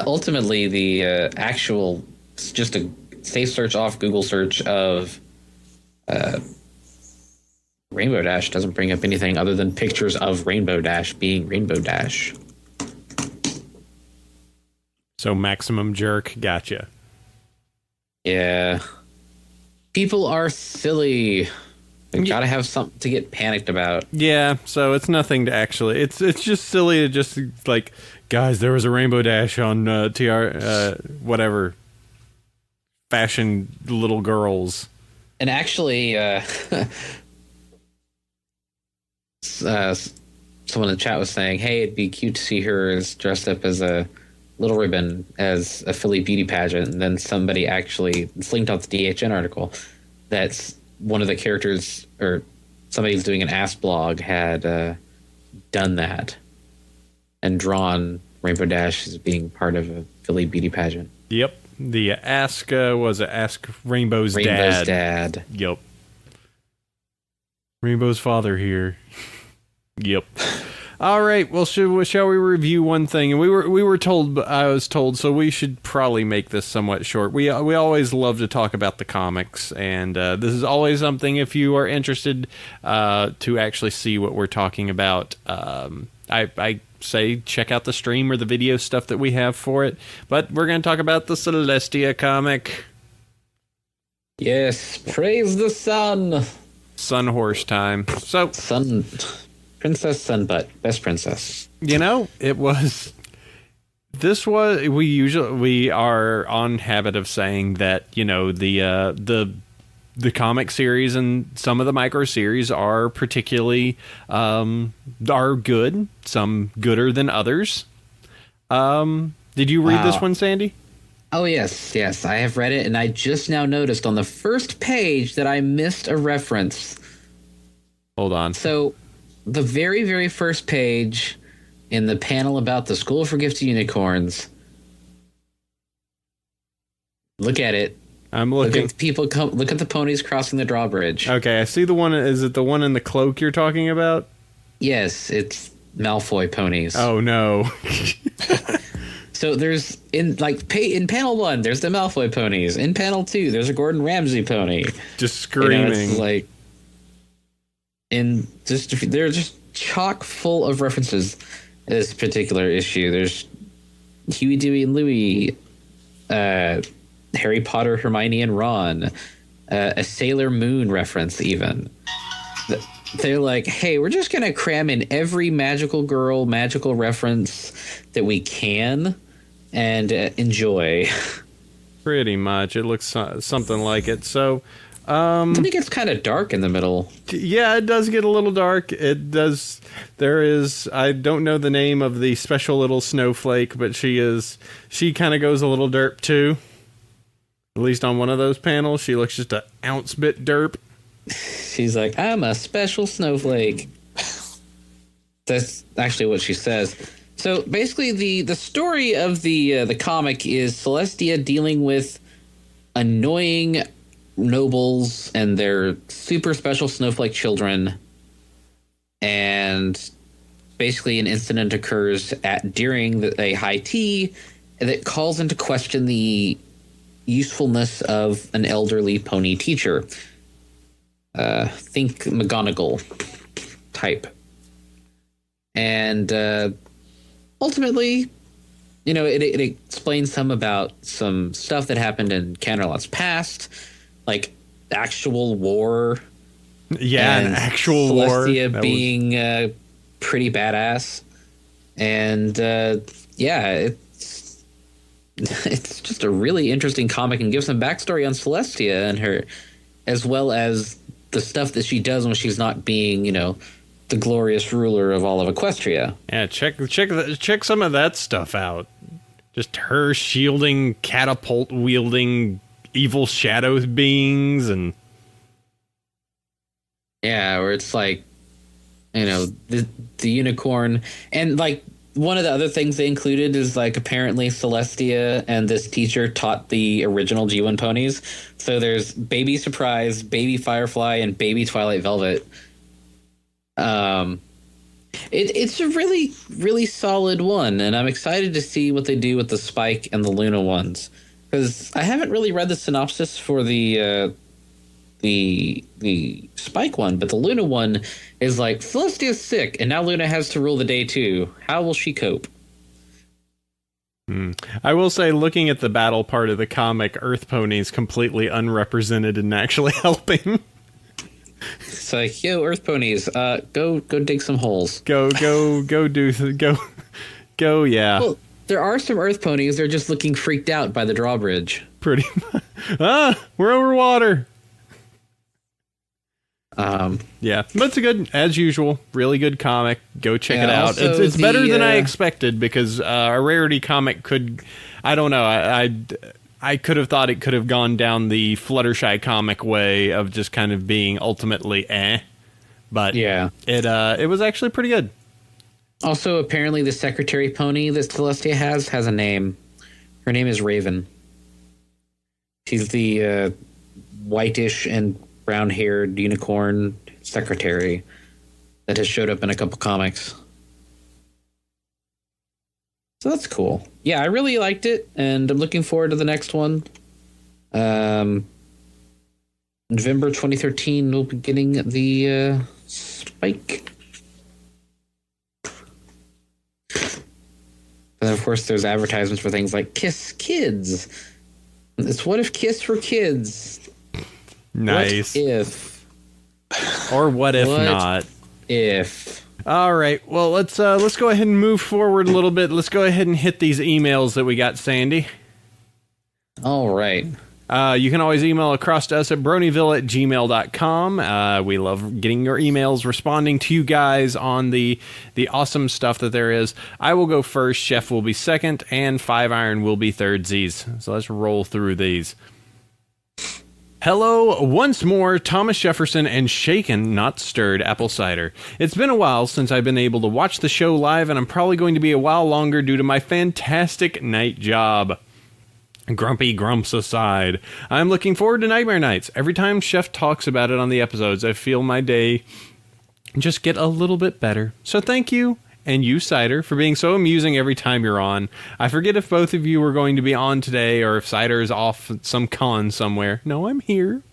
ultimately, the actual, just a safe search off Google search of Rainbow Dash doesn't bring up anything other than pictures of Rainbow Dash being Rainbow Dash. So maximum jerk, gotcha. Yeah. People are silly. They gotta have something to get panicked about. Yeah, so it's nothing to actually... It's just silly to just, like, guys, there was a Rainbow Dash on whatever, fashion little girls. And actually, someone in the chat was saying, hey, it'd be cute to see her as dressed up as a Little Ribbon as a Philly beauty pageant. And then somebody actually, it's linked off the DHN article, that's one of the characters, or somebody who's doing an Ask blog had done that and drawn Rainbow Dash as being part of a Philly beauty pageant. Yep. The Ask was Ask Rainbow's dad. Yep. Rainbow's father here. Yep. All right. Well, shall we review one thing? And we were told, I was told, so we should probably make this somewhat short. We always love to talk about the comics, and this is always something. If you are interested to actually see what we're talking about, I say check out the stream or the video stuff that we have for it. But we're going to talk about the Celestia comic. Yes, praise the sun. Sun horse time. So Princess Sunbutt, best princess. It was This was we are on habit of saying that, you know, the comic series and some of the micro series are particularly are good, some gooder than others. Did you read this one, Sandy? Oh, yes. I have read it, and I just now noticed on the first page that I missed a reference. Hold on. So, the very, very first page in the panel about the School for Gifted Unicorns. Look at it. I'm looking. Look at people look at the ponies crossing the drawbridge. Okay, I see the one. Is it the one in the cloak you're talking about? Yes, it's Malfoy ponies. Oh no. So there's in panel 1, there's the Malfoy ponies. In panel 2, there's a Gordon Ramsay pony. Just screaming. You know, they're just chock full of references. This particular issue, there's Huey, Dewey, and Louie, Harry Potter, Hermione, and Ron, a Sailor Moon reference even. They're like, hey, we're just gonna cram in every magical girl magical reference that we can and enjoy. Pretty much. It looks something like it. So, I think it's kind of dark in the middle. Yeah, it does get a little dark. It does. I don't know the name of the special little snowflake, but she kind of goes a little derp too. At least on one of those panels, she looks just an ounce bit derp. She's like, I'm a special snowflake. That's actually what she says. So basically, the story of the comic is Celestia dealing with annoying nobles and their super special snowflake children, and basically an incident occurs during a high tea that calls into question the usefulness of an elderly pony teacher. Think McGonagall type. And ultimately, you know, it explains some about some stuff that happened in Canterlot's past, like actual war. Yeah, an actual war. Celestia being pretty badass. And yeah, it's just a really interesting comic and gives some backstory on Celestia and her, as well as the stuff that she does when she's not being, you know, the glorious ruler of all of Equestria. Yeah, check some of that stuff out. Just her shielding, catapult wielding evil shadow beings, and yeah, where it's like, you know, the unicorn, and like one of the other things they included is like apparently Celestia and this teacher taught the original G1 ponies. So there's Baby Surprise, Baby Firefly, and Baby Twilight Velvet. It's a really, really solid one, and I'm excited to see what they do with the Spike and the Luna ones, because I haven't really read the synopsis for the Spike one, but the Luna one is like, Celestia's sick, and now Luna has to rule the day too. How will she cope? I will say, looking at the battle part of the comic, Earth Pony's completely unrepresented and actually helping. It's like, yo, Earth Ponies, go dig some holes. Go, yeah. Well, there are some Earth Ponies. They're just looking freaked out by the drawbridge. Pretty much. We're over water. Yeah, but it's a good, as usual, really good comic. Go check it out. It's better than I expected, because a Rarity comic could, I don't know, I could have thought it could have gone down the Fluttershy comic way of just kind of being ultimately but yeah, it was actually pretty good. Also, apparently the secretary pony that Celestia has a name. Her name is Raven. She's the whitish and brown-haired unicorn secretary that has showed up in a couple comics. So that's cool. Yeah, I really liked it, and I'm looking forward to the next one. November 2013, we'll be getting the Spike. And of course, there's advertisements for things like Kiss Kids. It's what if Kiss for kids? Nice. What if? Or what if not? If. All right. Well, let's go ahead and move forward a little bit. Let's go ahead and hit these emails that we got, Sandy. All right. You can always email across to us at bronyville@gmail.com. We love getting your emails, responding to you guys on the awesome stuff that there is. I will go first, Chef will be second, and 5 Iron will be third Z's. So let's roll through these. Hello, once more, Thomas Jefferson and shaken, not stirred apple cider. It's been a while since I've been able to watch the show live, and I'm probably going to be a while longer due to my fantastic night job. Grumpy grumps aside, I'm looking forward to Nightmare Nights. Every time Chef talks about it on the episodes, I feel my day just get a little bit better. So thank you, and you, Cider, for being so amusing every time you're on. I forget if both of you were going to be on today or if Cider is off at some con somewhere. No, I'm here.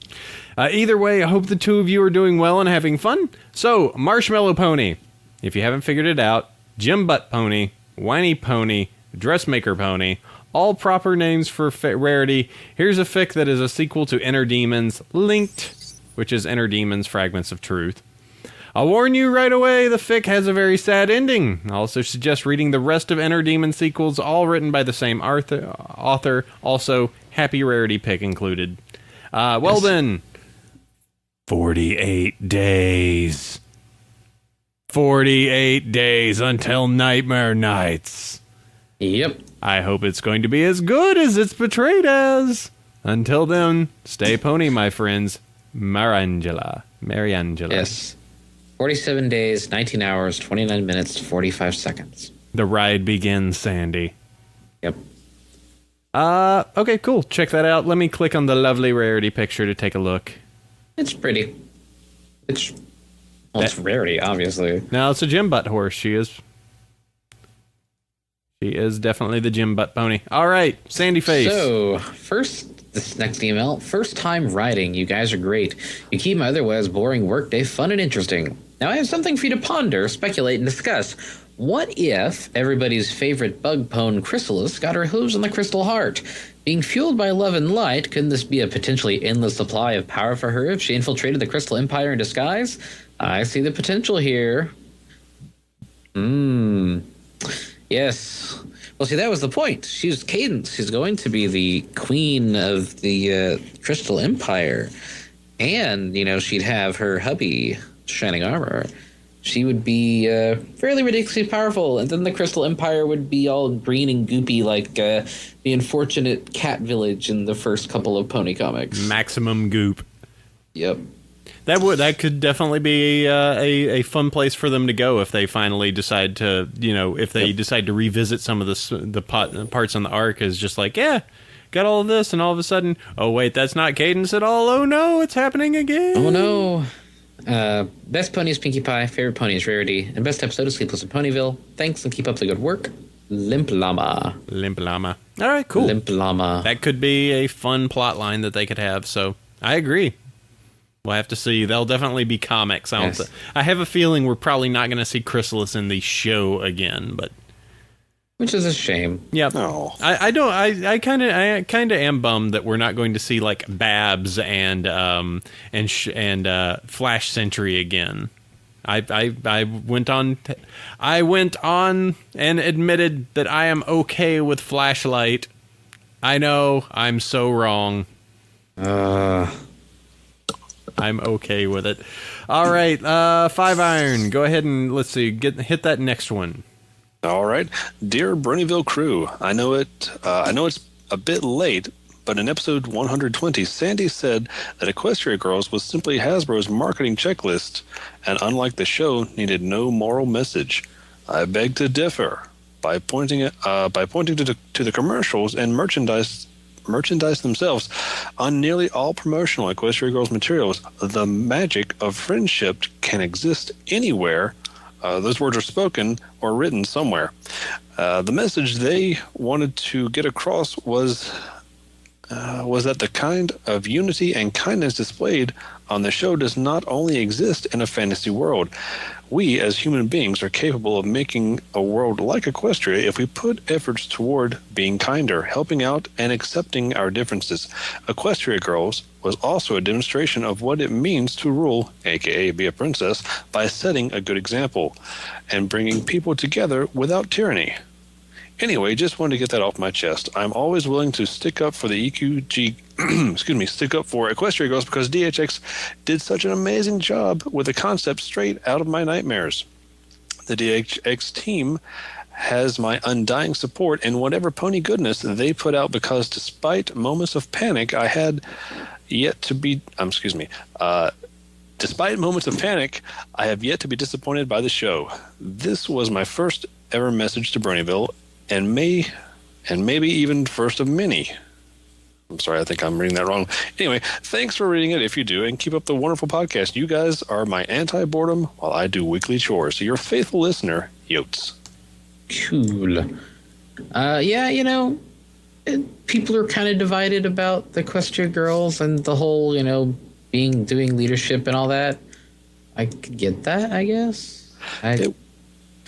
Either way, I hope the two of you are doing well and having fun. So, Marshmallow Pony. If you haven't figured it out, Jim Butt Pony, Whiny Pony, Dressmaker Pony, all proper names for rarity. Here's a fic that is a sequel to Inner Demons, Linked, which is Inner Demons Fragments of Truth. I'll warn you right away, the fic has a very sad ending. I also suggest reading the rest of Inner Demon sequels, all written by the same author. Also, happy rarity pick included. Well then, 48 days. 48 days until Nightmare Nights. Yep. I hope it's going to be as good as it's portrayed as. Until then, stay pony, my friends. Mariangela. Yes. 47 days, 19 hours, 29 minutes, 45 seconds. The ride begins, Sandy. Yep. Okay, cool. Check that out. Let me click on the lovely rarity picture to take a look. It's pretty. It's rarity, obviously. No, it's a Jim Butt horse. She is definitely the Jim Butt pony. All right, Sandy Face. So, this next email. First time writing. You guys are great. You keep my otherwise boring workday fun and interesting. Now I have something for you to ponder, speculate, and discuss. What if everybody's favorite bug pwn Chrysalis got her hooves on the Crystal Heart? Being fueled by love and light, couldn't this be a potentially endless supply of power for her if she infiltrated the Crystal Empire in disguise? I see the potential here. Yes. Well, see, that was the point. She's Cadence. She's going to be the queen of the Crystal Empire. And, she'd have her hubby, Shining Armor. She would be fairly ridiculously powerful. And then the Crystal Empire would be all green and goopy like the unfortunate cat village in the first couple of Pony comics. Maximum goop. Yep. That could definitely be a fun place for them to go if they finally decide to, decide to revisit some of the parts on the arc is just like, yeah, got all of this, and all of a sudden, oh wait, that's not Cadence at all. Oh no, it's happening again. Oh no. Best pony is Pinkie Pie, favorite pony is Rarity, and best episode is Sleepless in Ponyville. Thanks and keep up the good work. Limp Llama. All right, cool. Limp Llama. That could be a fun plot line that they could have, so I agree. We'll have to see. They'll definitely be comics. Yes. I have a feeling we're probably not going to see Chrysalis in the show again, but which is a shame. Yeah. No. I don't. I kind of am bummed that we're not going to see like Babs and Flash Sentry again. I went on and admitted that I am okay with Flashlight. I know I'm so wrong. I'm okay with it. All right, 5 Iron. Go ahead and let's see. Hit that next one. All right, dear Bronyville crew. I know it's a bit late, but in episode 120, Sandy said that Equestria Girls was simply Hasbro's marketing checklist, and unlike the show, needed no moral message. I beg to differ by pointing to the commercials and merchandise themselves. On nearly all promotional Equestria Girls materials, the magic of friendship can exist anywhere. Those words are spoken or written somewhere. The message they wanted to get across was was that the kind of unity and kindness displayed on the show does not only exist in a fantasy world. We, as human beings, are capable of making a world like Equestria if we put efforts toward being kinder, helping out, and accepting our differences. Equestria Girls was also a demonstration of what it means to rule, aka be a princess, by setting a good example and bringing people together without tyranny. Anyway, just wanted to get that off my chest. I'm always willing to stick up for the EQG, stick up for Equestria Girls because DHX did such an amazing job with the concept straight out of my nightmares. The DHX team has my undying support in whatever pony goodness they put out because despite moments of panic, despite moments of panic, I have yet to be disappointed by the show. This was my first ever message to Bronyville, and maybe even first of many. I'm sorry, I think I'm reading that wrong. Anyway, thanks for reading it if you do, and keep up the wonderful podcast. You guys are my anti-boredom while I do weekly chores. So your faithful listener, Yotes. Cool. People are kind of divided about the Equestria Girls and the whole, doing leadership and all that. I could get that, I guess.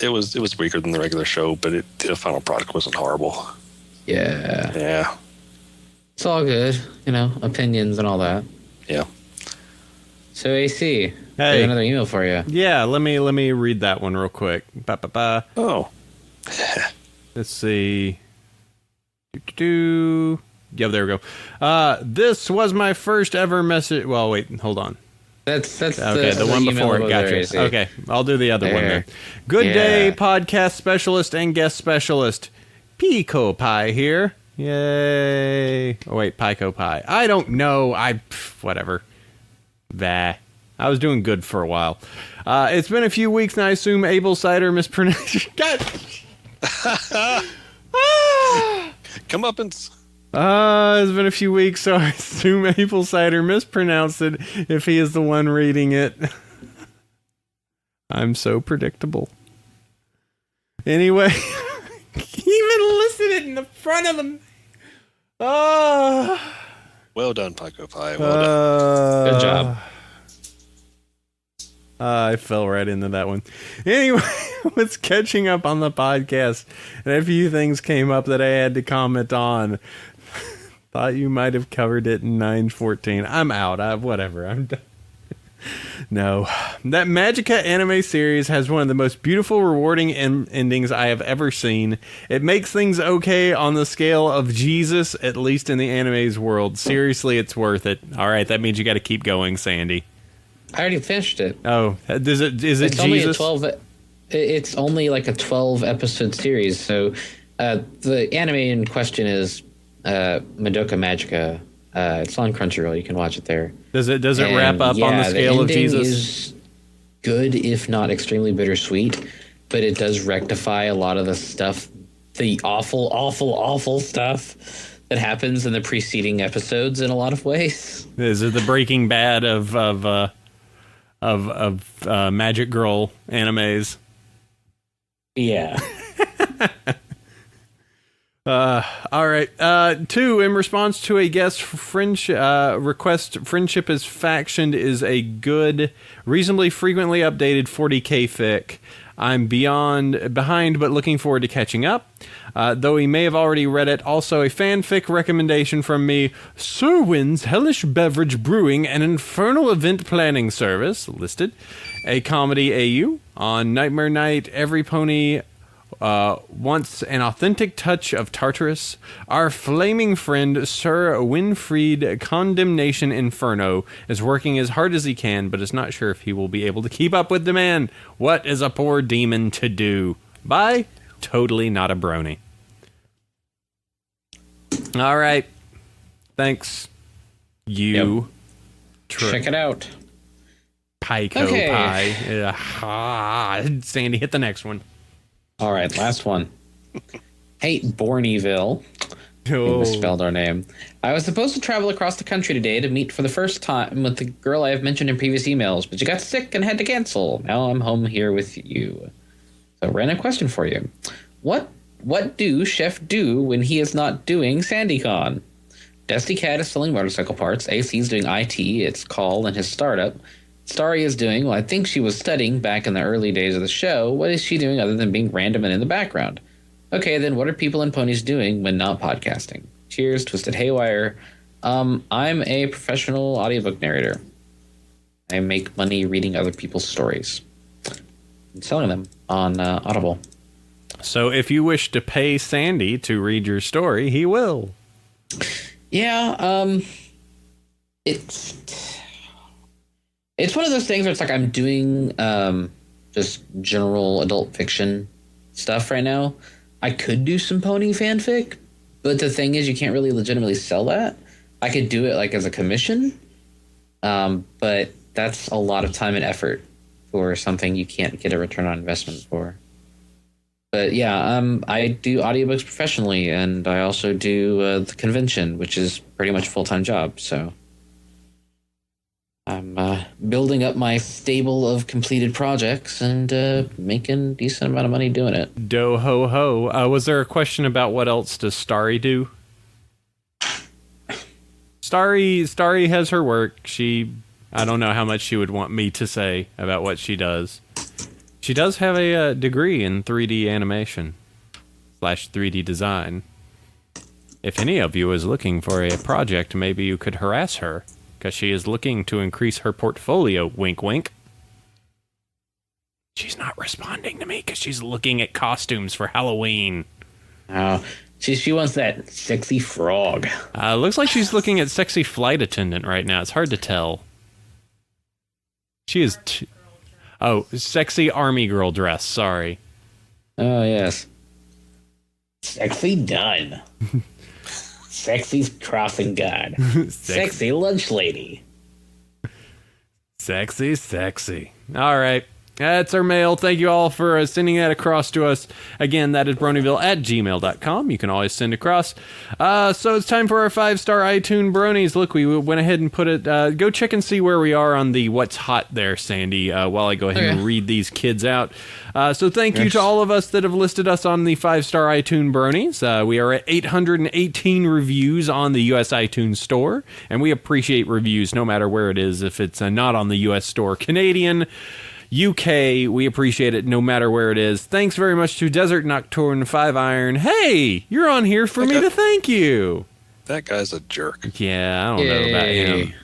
It was weaker than the regular show, but the final product wasn't horrible. Yeah. It's all good, opinions and all that. Yeah. So AC, hey, another email for you. Yeah, let me read that one real quick. Ba-ba-ba. Oh. Let's see. Yeah, there we go. This was my first ever message. Well, wait, hold on. That's okay. The one before it. Gotcha. Okay, I'll do the other one then. Good day, podcast specialist and guest specialist. Pico Pie here. Yay! Oh wait, Pico Pie. I don't know. Whatever. I was doing good for a while. It's been a few weeks, and I assume Abel Cider mispronounced. God. Comeuppance. It's been a few weeks, so I assume Abel Cider mispronounced it if he is the one reading it. I'm so predictable. Anyway, even listed it in the front of them. Well done, Pico Pie. Well done. Good job. I fell right into that one. Anyway, I was catching up on the podcast, and a few things came up that I had to comment on. Thought you might have covered it in 914. I'm out. Whatever. I'm done. No. That Magica anime series has one of the most beautiful, rewarding endings I have ever seen. It makes things okay on the scale of Jesus, at least in the anime's world. Seriously, it's worth it. All right, that means you got to keep going, Sandy. I already finished it. Oh, is it it's Jesus? It's only like a 12 episode series. So the anime in question is Madoka Magica. It's on Crunchyroll. You can watch it there. Does it wrap up on the scale of Jesus? Is good, if not extremely bittersweet, but it does rectify a lot of the stuff, the awful, awful, awful stuff that happens in the preceding episodes in a lot of ways. Is it the Breaking Bad of Magic Girl animes? Yeah. All right. 2, in response to a guest request, Friendship is Factioned is a good, reasonably frequently updated 40k fic. I'm behind, but looking forward to catching up. Though he may have already read it. Also, a fanfic recommendation from me: Serwin's Hellish Beverage Brewing and Infernal Event Planning Service, listed. A comedy AU. On Nightmare Night, every pony wants an authentic touch of Tartarus. Our flaming friend, Sir Winfried Condemnation Inferno, is working as hard as he can, but is not sure if he will be able to keep up with demand. What is a poor demon to do? Bye. Totally not a brony. All right. Thanks. Check it out. Pico Pie. Sandy, hit the next one. All right, last one. Hey, Bronyville. We misspelled our name. I was supposed to travel across the country today to meet for the first time with the girl I have mentioned in previous emails, but you got sick and had to cancel. Now I'm home here with you. So, random question for you. What do Chef do when he is not doing SandyCon? Dusty Cat is selling motorcycle parts. AC is doing IT. It's Call and his startup. Starry is doing, well, I think she was studying back in the early days of the show. What is she doing other than being random and in the background? Okay, then what are people and ponies doing when not podcasting? Cheers, Twisted Haywire. I'm a professional audiobook narrator. I make money reading other people's stories and selling them on Audible. So if you wish to pay Sandy to read your story, he will. Yeah, it's one of those things where it's like I'm doing just general adult fiction stuff right now. I could do some pony fanfic, but the thing is you can't really legitimately sell that. I could do it like as a commission, but that's a lot of time and effort for something you can't get a return on investment for. But yeah, I do audiobooks professionally, and I also do the convention, which is pretty much a full-time job. So I'm building up my stable of completed projects and making a decent amount of money doing it. Do ho ho. Was there a question about what else does Starry do? Starry has her work. I don't know how much she would want me to say about what she does. She does have a degree in 3D animation / 3D design. If any of you is looking for a project, maybe you could harass her, because she is looking to increase her portfolio. Wink, wink. She's not responding to me because she's looking at costumes for Halloween. Oh, she wants that sexy frog. Looks like she's looking at sexy flight attendant right now. It's hard to tell. She is... sexy army girl dress. Sorry. Oh, yes. Sexy done. Sexy crossing guard. Sexy lunch lady. Sexy. All right. That's our mail. Thank you all for sending that across to us. Again, that is bronyville@gmail.com. You can always send across. So it's time for our 5-star iTunes Bronies. Look, we went ahead and put it... go check and see where we are on the What's Hot there, Sandy, while I go ahead and read these kids out. So thank you to all of us that have listed us on the 5-star iTunes Bronies. We are at 818 reviews on the U.S. iTunes Store, and we appreciate reviews no matter where it is. If it's not on the U.S. Store, Canadian... UK, we appreciate it no matter where it is. Thanks very much to Desert Nocturne 5 Iron. Hey, you're on here for me to thank you. That guy's a jerk. Yeah, I don't know about him.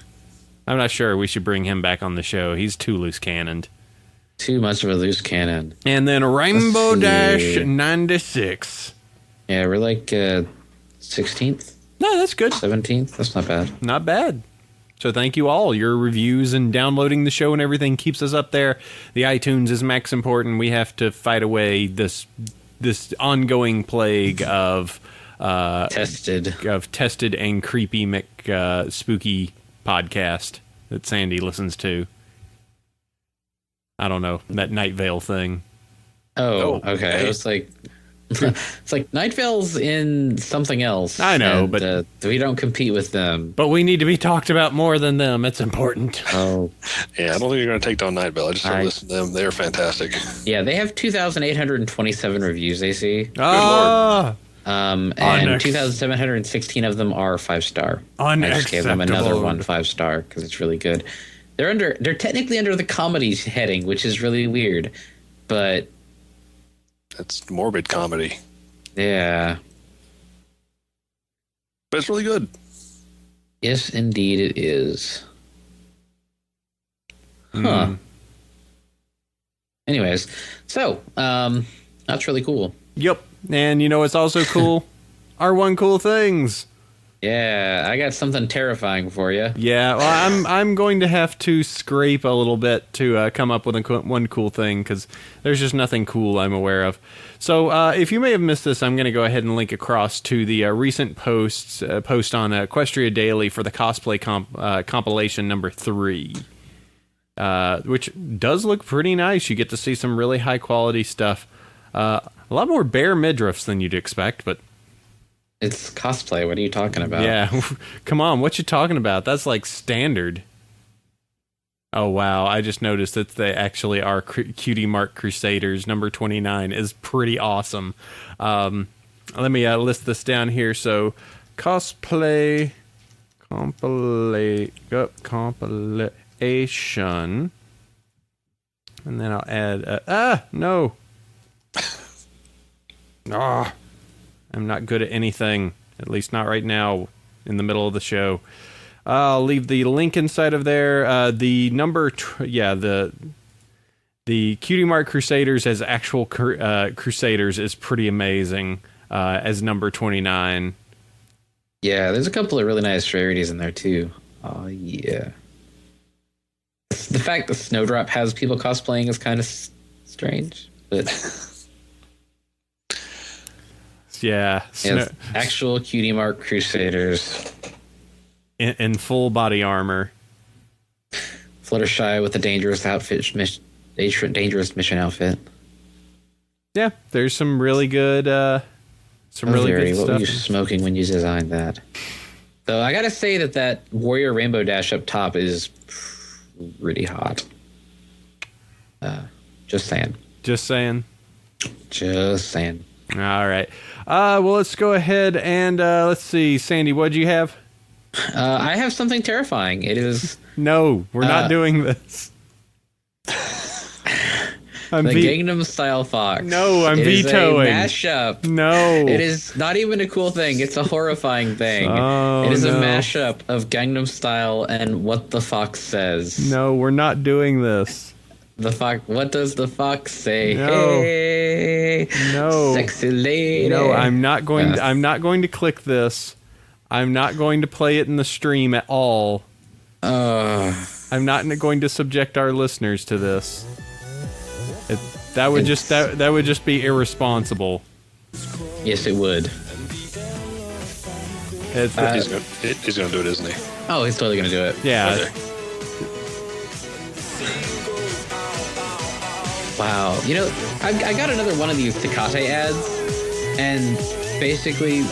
I'm not sure we should bring him back on the show. He's too loose cannoned. Too much of a loose cannon. And then Rainbow Dash 96. Yeah, we're like 16th? No, that's good. 17th? That's not bad. Not bad. So thank you all. Your reviews and downloading the show and everything keeps us up there. The iTunes is max important. We have to fight away this ongoing plague of tested and creepy spooky podcast that Sandy listens to. I don't know, that Night Vale thing. Oh, okay. Hey. It was like it's like Night Vale's in something else. I know, and, but we don't compete with them. But we need to be talked about more than them. It's important. Oh, yeah. I don't think you're going to take down Night Vale. I just started listening to them. They're fantastic. Yeah, they have 2,827 reviews. They see. Ah. And 2,716 of them are 5-star. I just gave them another 5-star because it's really good. They're technically under the comedies heading, which is really weird, but. It's morbid comedy. Yeah. But it's really good. Yes, indeed it is. Huh. Anyways, so, that's really cool. Yep. And you know what's also cool? Our One Cool Things. Yeah, I got something terrifying for you. Yeah, well, I'm going to have to scrape a little bit to come up with one cool thing because there's just nothing cool I'm aware of. So if you may have missed this, I'm going to go ahead and link across to the recent post on Equestria Daily for the cosplay compilation number 3, which does look pretty nice. You get to see some really high quality stuff. A lot more bare midriffs than you'd expect, but. It's cosplay. What are you talking about? Yeah, come on. What you talking about? That's like standard. Oh, wow. I just noticed that they actually are Cutie Mark Crusaders. Number 29 is pretty awesome. Let me list this down here. So, cosplay compilation. And then I'll add... no! I'm not good at anything. At least not right now, in the middle of the show. I'll leave the link inside of there. The number... The Cutie Mark Crusaders as actual Crusaders is pretty amazing as number 29. Yeah, there's a couple of really nice rarities in there, too. Oh, yeah. The fact that Snowdrop has people cosplaying is kind of strange, but... Yeah. Actual Cutie Mark Crusaders. In full body armor. Fluttershy with the dangerous mission outfit. Yeah, there's some really good good What stuff. were you smoking when you designed that? Though I gotta say that Warrior Rainbow Dash up top is pretty hot. Just saying. Just saying. All right. Well, let's go ahead and let's see. Sandy, what'd you have? I have something terrifying. It is... No, we're not doing this. The Gangnam Style Fox. No, I'm It vetoing. is a mashup. No. It is not even a cool thing. It's a horrifying thing. Oh, it is no. a mashup of Gangnam Style and What the Fox Says. No, we're not doing this. The fox. What does the fox say? No. Hey, No. sexy lady. No, I'm not going. I'm not going to click this. I'm not going to play it in the stream at all. I'm not going to subject our listeners to this. That would just be irresponsible. Yes, it would. He's going to do it, isn't he? Oh, he's totally gonna do it. Yeah. Right. Wow. You know, I got another one of these Tecate ads, and basically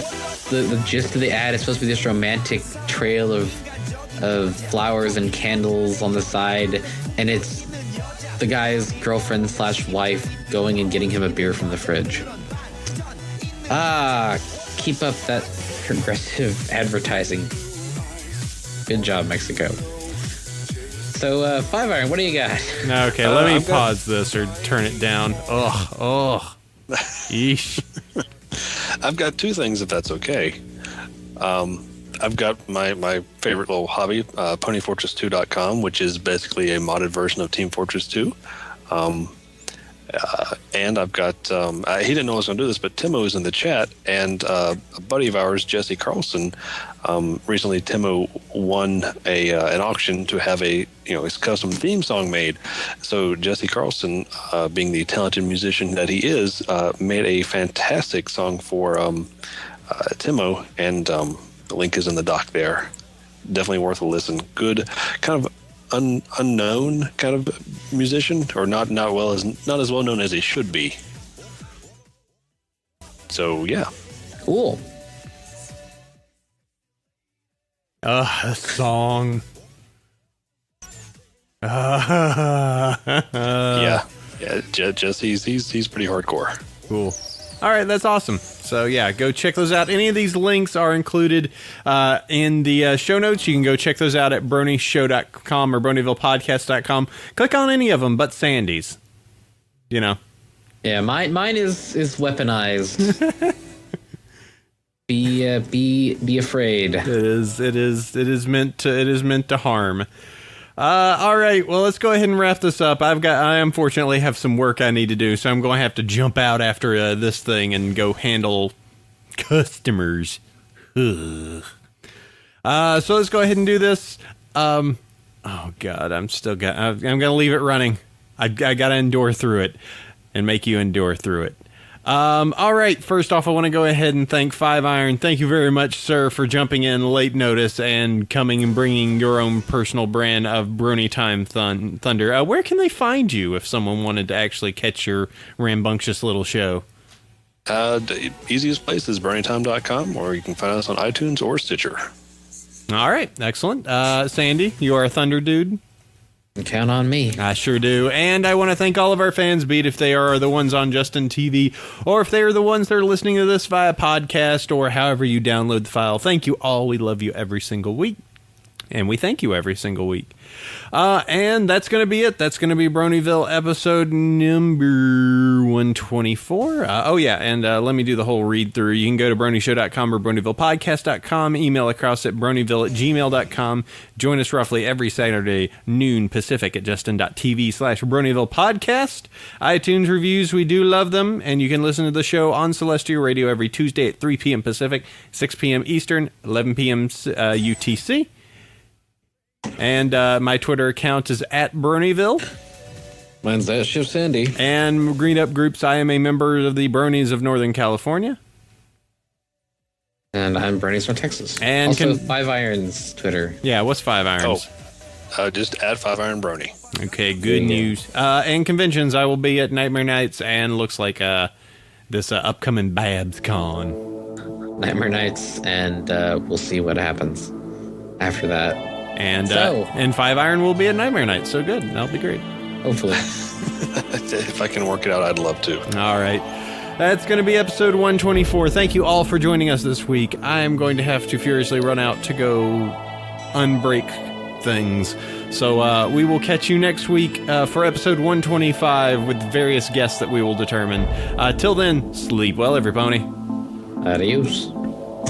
the gist of the ad is supposed to be this romantic trail of flowers and candles on the side, and it's the guy's girlfriend / wife going and getting him a beer from the fridge. Keep up that progressive advertising. Good job, Mexico. So, 5 Iron, what do you got? Okay, let me pause this or turn it down. Ugh. Yeesh. I've got two things, if that's okay. I've got my favorite little hobby, ponyfortress2.com, which is basically a modded version of Team Fortress 2. And I've got, he didn't know I was going to do this, but Timo is in the chat, and a buddy of ours, Jesse Carlson, recently Timo won an auction to have his custom theme song made. So Jesse Carlson, being the talented musician that he is, made a fantastic song for Timo, and the link is in the doc there. Definitely worth a listen. Good, kind of unknown kind of musician, or not as well known as he should be. So yeah, Cool. A song. yeah. Jesse's he's pretty hardcore. Cool. All right, that's awesome. So, yeah, go check those out. Any of these links are included in the show notes. You can go check those out at BronyShow.com or BronyvillePodcast.com. Click on any of them but Sandy's. You know. Yeah, mine is weaponized. Be afraid. It is meant to harm. All right, well, let's go ahead and wrap this up. I unfortunately have some work I need to do, so I'm going to have to jump out after this thing and go handle customers. So let's go ahead and do this. Oh God, I'm going to leave it running. I got to endure through it and make you endure through it. All right, first off, I want to go ahead and thank 5 Iron. Thank you very much, sir, for jumping in late notice and coming and bringing your own personal brand of Bronytime Thunder. Where can they find you if someone wanted to actually catch your rambunctious little show? The easiest place is bronytime.com, or you can find us on iTunes or Stitcher. All right, excellent. Sandy, you are a Thunder dude. Count on me. I sure do. And I want to thank all of our fans, be it if they are the ones on Justin TV or if they are the ones that are listening to this via podcast or however you download the file. Thank you all. We love you every single week. And we thank you every single week. And that's going to be it. That's going to be Bronyville episode number 124. And let me do the whole read through. You can go to bronyshow.com or bronyvillepodcast.com. Email across at bronyville@gmail.com. Join us roughly every Saturday, noon Pacific at justin.tv/Bronyville podcast. iTunes reviews, we do love them. And you can listen to the show on Celestia Radio every Tuesday at 3 p.m. Pacific, 6 p.m. Eastern, 11 p.m. UTC. And my Twitter account is at Bronyville. Mine's at Shiv Sandy. And Green Up Groups, I am a member of the Bronies of Northern California. And I'm Brony's from Texas. And also, Five Irons Twitter. Yeah, what's Five Irons? Just add 5 Iron Brony. Okay, good news. And conventions, I will be at Nightmare Nights and looks like this upcoming Babs Con. Nightmare Nights, and we'll see what happens after that. And Five Iron will be at Nightmare Night. So good. That'll be great. Hopefully. If I can work it out, I'd love to. All right. That's going to be episode 124. Thank you all for joining us this week. I'm going to have to furiously run out to go unbreak things. So we will catch you next week for episode 125 with various guests that we will determine. Till then, sleep well, everybody. Adios.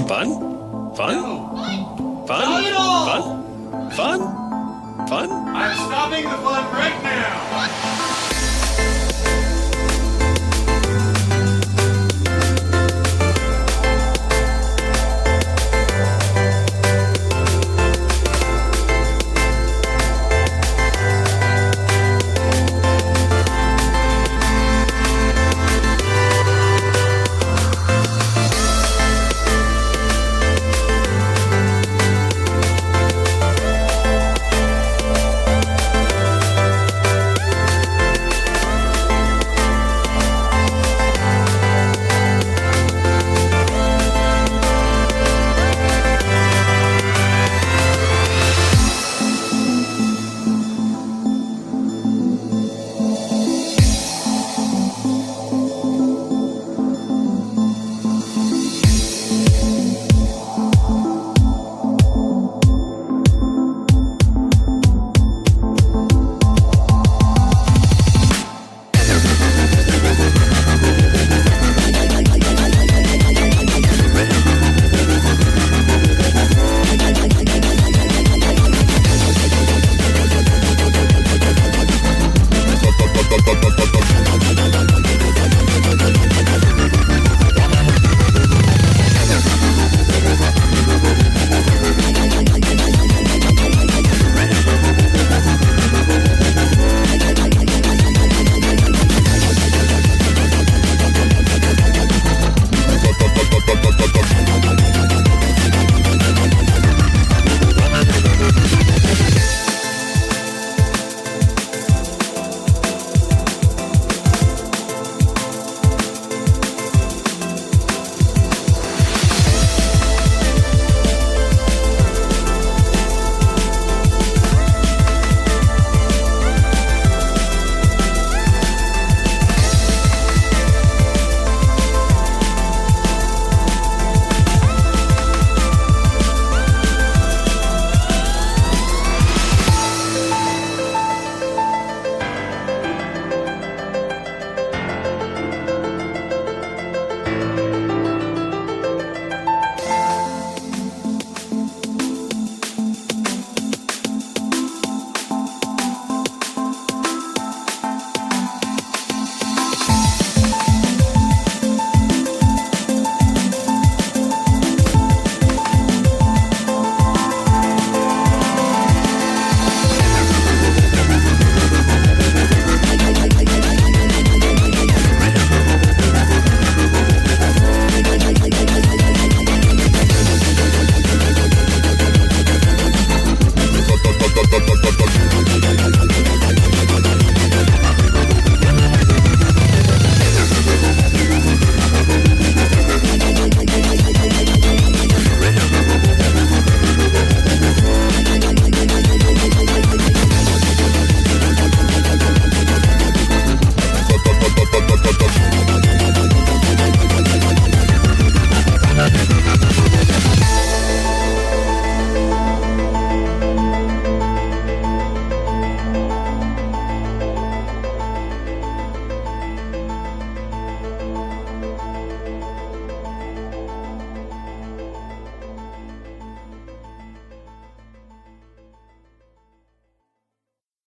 Fun? Fun? No. Fun? Not at all. Fun? Fun? Fun? I'm stopping the fun right now.